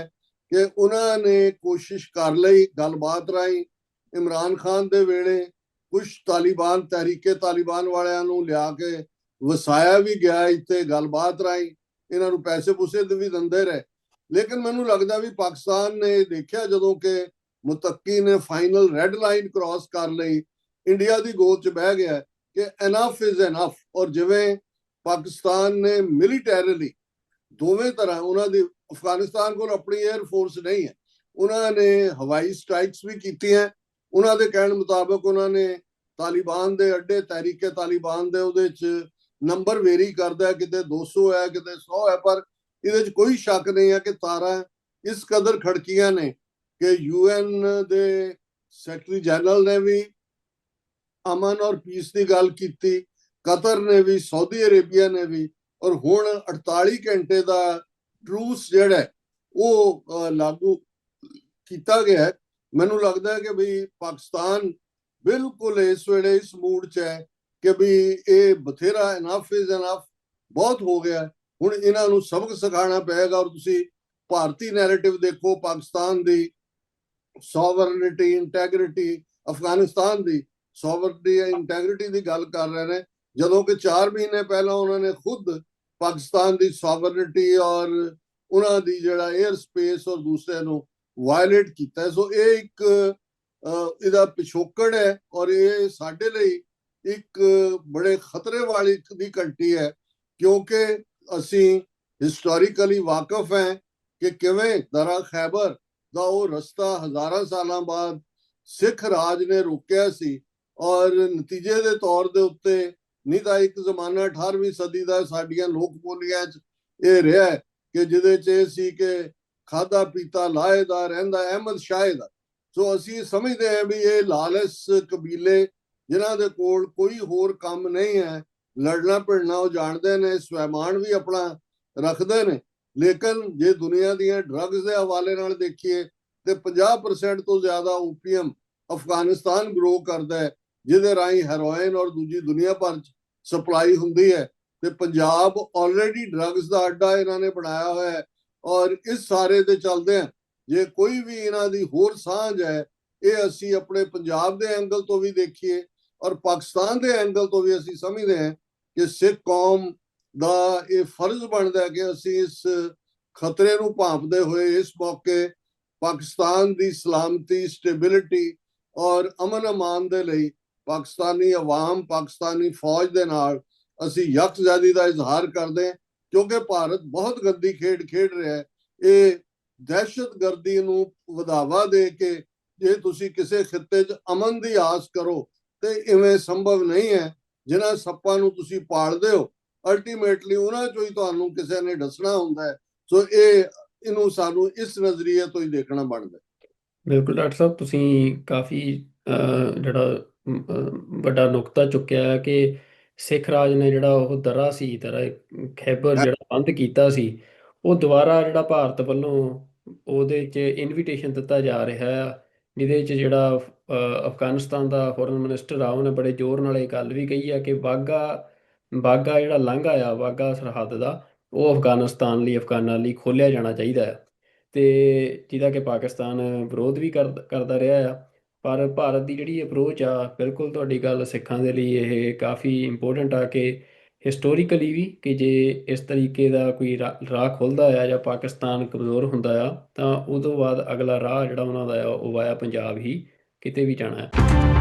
A: ਕਿ ਉਹਨਾਂ ਨੇ ਕੋਸ਼ਿਸ਼ ਕਰ ਲਈ ਗੱਲਬਾਤ ਰਾਹੀਂ। ਇਮਰਾਨ ਖਾਨ ਦੇ ਵੇਲੇ ਕੁਝ ਤਾਲਿਬਾਨ, ਤਹਿਰੀਕੇ ਤਾਲਿਬਾਨ ਵਾਲਿਆਂ ਨੂੰ ਲਿਆ ਕੇ ਵਸਾਇਆ ਵੀ ਗਿਆ ਇੱਥੇ ਗੱਲਬਾਤ ਰਾਹੀਂ, ਇਹਨਾਂ ਨੂੰ ਪੈਸੇ ਪੂਸੇ ਵੀ ਦਿੰਦੇ ਰਹੇ। ਲੇਕਿਨ ਮੈਨੂੰ ਲੱਗਦਾ ਵੀ ਪਾਕਿਸਤਾਨ ਨੇ ਦੇਖਿਆ ਜਦੋਂ ਕਿ ਮੁਤੱਕੀ ਨੇ ਫਾਈਨਲ ਰੈੱਡ ਲਾਈਨ ਕ੍ਰਾਸ ਕਰ ਲਈ, ਇੰਡੀਆ ਦੀ ਗੋਦ 'ਚ ਬਹਿ ਗਿਆ ਕਿ ਇਨਫ ਇਜ਼ ਇਨਫ। ਔਰ ਜਿਵੇਂ ਪਾਕਿਸਤਾਨ ਨੇ ਮਿਲੀਟੈਰੀਲੀ ਦੋਵੇਂ ਤਰ੍ਹਾਂ, ਉਹਨਾਂ ਦੀ ਅਫਗਾਨਿਸਤਾਨ ਕੋਲ ਆਪਣੀ 에ਅਰ ਫੋਰਸ ਨਹੀਂ ਹੈ, ਉਹਨਾਂ ਨੇ ਹਵਾਈ ਸਟ੍ਰਾਈਕਸ ਵੀ ਕੀਤੀਆਂ। ਉਹਨਾਂ ਦੇ ਕਹਿਣ ਮੁਤਾਬਕ ਉਹਨਾਂ ਨੇ ਤਾਲਿਬਾਨ ਦੇ ਅੱਡੇ, ਤਹਿਰੀਕੇ ਤਾਲਿਬਾਨ ਦੇ, ਉਹਦੇ 'ਚ ਨੰਬਰ ਵੇਰੀ ਕਰਦਾ, ਕਿਤੇ 200 ਹੈ ਕਿਤੇ 100 ਹੈ, ਪਰ ਇਹਦੇ 'ਚ ਕੋਈ ਸ਼ੱਕ ਨਹੀਂ ਹੈ ਕਿ ਤਾਰਾਂ ਇਸ ਕਦਰ ਖੜਕੀਆਂ ਨੇ ਕਿ UN ਦੇ ਸੈਕਟਰੀ ਜਨਰਲ ਨੇ ਵੀ ਅਮਨ ਔਰ ਪੀਸ ਦੀ ਗੱਲ ਕੀਤੀ, ਕਤਰ ਨੇ ਵੀ, ਸਾਊਦੀ ਅਰੇਬੀਆ ਨੇ ਵੀ, ਔਰ ਹੁਣ 48 ਘੰਟੇ ਦਾ ਟਰੂਸ ਜਿਹੜਾ ਉਹ ਲਾਗੂ ਕੀਤਾ ਗਿਆ ਹੈ। ਮੈਨੂੰ ਲੱਗਦਾ ਹੈ ਕਿ ਵੀ ਪਾਕਿਸਤਾਨ ਬਿਲਕੁਲ ਇਸ ਵੇਲੇ ਇਸ ਮੂਡ 'ਚ ਹੈ ਕਿ ਵੀ ਇਹ ਬਥੇਰਾ, ਇਨਫ ਇਜ਼ ਇਨਫ, ਬਹੁਤ ਹੋ ਗਿਆ, ਹੁਣ ਇਹਨਾਂ ਨੂੰ ਸਬਕ ਸਿਖਾਉਣਾ ਪਏਗਾ। ਔਰ ਤੁਸੀਂ ਭਾਰਤੀ ਨੈਰੇਟਿਵ ਦੇਖੋ, ਪਾਕਿਸਤਾਨ ਦੀ ਸੋਵਰਨਿਟੀ, ਇੰਟੈਗ੍ਰਿਟੀ, ਅਫਗਾਨਿਸਤਾਨ ਦੀ ਸੋਵਰਨਿਟੀ ਇੰਟੈਗ੍ਰਿਟੀ ਦੀ ਗੱਲ ਕਰ ਰਹੇ ਨੇ, ਜਦੋਂ ਕਿ 4 ਮਹੀਨੇ ਪਹਿਲਾਂ ਉਹਨਾਂ ਨੇ ਖੁਦ ਪਾਕਿਸਤਾਨ ਦੀ ਸੋਵਰਨਿਟੀ ਔਰ ਉਹਨਾਂ ਦੀ ਜਿਹੜਾ 에ਅਰ ਸਪੇਸ ਔਰ ਦੂਸਰੇ ਨੂੰ ਵਾਇਲੇਟ ਕੀਤਾ। ਸੋ ਇਹ ਇੱਕ ਇਹਦਾ ਪਿਛੋਕੜ ਹੈ, ਔਰ ਇਹ ਸਾਡੇ ਲਈ ਇੱਕ ਬੜੇ ਖਤਰੇ ਵਾਲੀ ਦੀ ਘੰਟੀ ਹੈ, ਕਿਉਂਕਿ ਅਸੀਂ ਹਿਸਟੋਰੀਕਲੀ ਵਾਕਿਫ ਹੈ ਕਿ ਕਿਵੇਂ ਦਰਾ ਖੈਬਰ ਦਾ ਉਹ ਰਸਤਾ ਹਜ਼ਾਰਾਂ ਸਾਲਾਂ ਬਾਅਦ ਸਿੱਖ ਰਾਜ ਨੇ ਰੋਕਿਆ ਸੀ, ਔਰ ਨਤੀਜੇ ਦੇ ਤੌਰ ਦੇ ਉੱਤੇ ਨਹੀਂ ਤਾਂ ਇੱਕ ਜ਼ਮਾਨਾ 18ਵੀਂ ਸਦੀ ਦਾ ਸਾਡੀਆਂ ਲੋਕ ਬੋਲੀਆਂ 'ਚ ਇਹ ਰਿਹਾ ਕਿ ਜਿਹਦੇ 'ਚ ਇਹ ਸੀ ਕਿ ਖਾਦਾ ਪੀਤਾ ਲਾਹੇ ਦਾ ਰਹਿੰਦਾ ਅਹਿਮਦ ਸ਼ਾਹ ਦਾ। ਸੋ ਅਸੀਂ ਸਮਝਦੇ ਹਾਂ ਵੀ ਇਹ ਲਾਲਸ ਕਬੀਲੇ ਜਿਨ੍ਹਾਂ ਦੇ ਕੋਲ ਕੋਈ ਹੋਰ ਕੰਮ ਨਹੀਂ ਹੈ, ਲੜਨਾ ਭਿੜਨਾ ਉਹ ਜਾਣਦੇ ਨੇ, ਸਵੈਮਾਨ ਵੀ ਆਪਣਾ ਰੱਖਦੇ ਨੇ। ਲੇਕਿਨ ਜੇ ਦੁਨੀਆ ਦੀਆਂ ਡਰੱਗਸ ਦੇ ਹਵਾਲੇ ਨਾਲ ਦੇਖੀਏ ਤੇ 50% ਤੋਂ ਜ਼ਿਆਦਾ ਓਪੀਅਮ ਅਫਗਾਨਿਸਤਾਨ ਗਰੋ ਕਰਦਾ ਹੈ, ਜਿਹਦੇ ਰਾਹੀਂ ਹੈਰੋਇਨ ਔਰ ਦੂਜੀ ਦੁਨੀਆ ਭਰ 'ਚ ਸਪਲਾਈ ਹੁੰਦੀ ਹੈ। ਤੇ ਪੰਜਾਬ ਆਲਰੇਡੀ ਡਰੱਗਸ ਦਾ ਅੱਡਾ ਇਹਨਾਂ ਨੇ ਬਣਾਇਆ ਹੋਇਆ ਹੈ। ਔਰ ਇਸ ਸਾਰੇ ਦੇ ਚੱਲਦੇ ਆ ਜੇ ਕੋਈ ਵੀ ਇਹਨਾਂ ਦੀ ਹੋਰ ਸਾਂਝ ਹੈ, ਇਹ ਅਸੀਂ ਆਪਣੇ ਪੰਜਾਬ ਦੇ ਐਂਗਲ ਤੋਂ ਵੀ ਦੇਖੀਏ ਔਰ ਪਾਕਿਸਤਾਨ ਦੇ ਐਂਗਲ ਤੋਂ ਵੀ ਅਸੀਂ ਸਮਝਦੇ ਹਾਂ ਕਿ ਸਿੱਖ ਕੌਮ ਦਾ ਇਹ ਫਰਜ਼ ਬਣਦਾ ਹੈ ਕਿ ਅਸੀਂ ਇਸ ਖਤਰੇ ਨੂੰ ਭਾਂਪਦੇ ਹੋਏ ਇਸ ਮੌਕੇ ਪਾਕਿਸਤਾਨ ਦੀ ਸਲਾਮਤੀ, ਸਟੇਬਿਲਿਟੀ ਔਰ ਅਮਨ ਅਮਾਨ ਦੇ ਲਈ ਪਾਕਿਸਤਾਨੀ ਆਵਾਮ, ਪਾਕਿਸਤਾਨੀ ਫੌਜ ਦੇ ਨਾਲ ਅਸੀਂ ਯਕਜਹਿਤੀ ਦਾ ਇਜ਼ਹਾਰ ਕਰਦੇ ਹਾਂ, ਕਿਉਂਕਿ ਭਾਰਤ ਬਹੁਤ ਗੰਦੀ ਖੇਡ ਖੇਡ ਰਿਹਾ ਹੈ। ਇਹ ਦਹਿਸ਼ਤਗਰਦੀ ਨੂੰ ਵਧਾਵਾ ਦੇ ਕੇ ਜੇ ਤੁਸੀਂ ਕਿਸੇ ਖਿੱਤੇ 'ਚ ਅਮਨ ਦੀ ਆਸ ਕਰੋ ਤੇ ਇਵੇਂ ਸੰਭਵ ਨਹੀਂ ਹੈ। ਜਿਨ੍ਹਾਂ ਸੱਪਾਂ ਨੂੰ ਤੁਸੀਂ ਪਾਲਦੇ ਹੋ ਅਲਟੀਮੇਟਲੀ ਉਹਨਾਂ 'ਚੋਂ ਹੀ ਤੁਹਾਨੂੰ ਕਿਸੇ ਨੇ ਡਸਣਾ ਹੁੰਦਾ ਹੈ। ਸੋ ਇਹਨੂੰ ਸਾਨੂੰ ਇਸ ਨਜ਼ਰੀਏ ਤੋਂ ਹੀ ਦੇਖਣਾ ਬਣਦਾ।
B: ਬਿਲਕੁਲ ਡਾਕਟਰ ਸਾਹਿਬ, ਤੁਸੀਂ ਕਾਫੀ ਜਿਹੜਾ ਵੱਡਾ ਨੁਕਤਾ ਚੁੱਕਿਆ ਹੈ ਕਿ ਸਿੱਖ ਰਾਜ ਨੇ ਜਿਹੜਾ ਉਹ ਦਰਾ ਸੀ, ਖੈਬਰ ਜਿਹੜਾ ਬੰਦ ਕੀਤਾ ਸੀ, ਉਹ ਦੁਬਾਰਾ ਜਿਹੜਾ ਭਾਰਤ ਵੱਲੋਂ ਉਹਦੇ 'ਚ ਇਨਵੀਟੇਸ਼ਨ ਦਿੱਤਾ ਜਾ ਰਿਹਾ ਆ, ਜਿਹਦੇ 'ਚ ਜਿਹੜਾ ਅਫਗਾਨਿਸਤਾਨ ਦਾ ਫੋਰਨ ਮਿਨਿਸਟਰ ਆ ਉਹਨੇ ਬੜੇ ਜ਼ੋਰ ਨਾਲ ਇਹ ਗੱਲ ਵੀ ਕਹੀ ਆ ਕਿ ਵਾਹਗਾ ਜਿਹੜਾ ਲਾਂਘਾ ਆ, ਵਾਹਗਾ ਸਰਹੱਦ ਦਾ, ਉਹ ਅਫਗਾਨਿਸਤਾਨ ਲਈ, ਅਫਗਾਨਾਂ ਲਈ ਖੋਲ੍ਹਿਆ ਜਾਣਾ ਚਾਹੀਦਾ ਹੈ। ਤੇ ਜਿਹਦਾ ਕਿ ਪਾਕਿਸਤਾਨ ਵਿਰੋਧ ਵੀ ਕਰਦਾ ਰਿਹਾ ਆ। ਪਰ ਭਾਰਤ ਦੀ ਜਿਹੜੀ ਅਪਰੋਚ ਆ, ਬਿਲਕੁਲ ਤੁਹਾਡੀ ਗੱਲ ਸਿੱਖਾਂ ਦੇ ਲਈ ਇਹ ਕਾਫੀ ਇੰਪੋਰਟੈਂਟ ਆ ਕਿ ਹਿਸਟੋਰੀਕਲੀ ਵੀ, ਕਿ ਜੇ ਇਸ ਤਰੀਕੇ ਦਾ ਕੋਈ ਰਾਹ ਖੁੱਲ੍ਹਦਾ ਆ ਜਾਂ ਪਾਕਿਸਤਾਨ ਕਮਜ਼ੋਰ ਹੁੰਦਾ ਆ ਤਾਂ ਉਦੋਂ ਬਾਅਦ ਅਗਲਾ ਰਾਹ ਜਿਹੜਾ ਉਹਨਾਂ ਦਾ ਆ ਉਹ ਵਾਇਆ ਪੰਜਾਬ ਹੀ ਕਿਤੇ ਵੀ ਜਾਣਾ ਹੈ।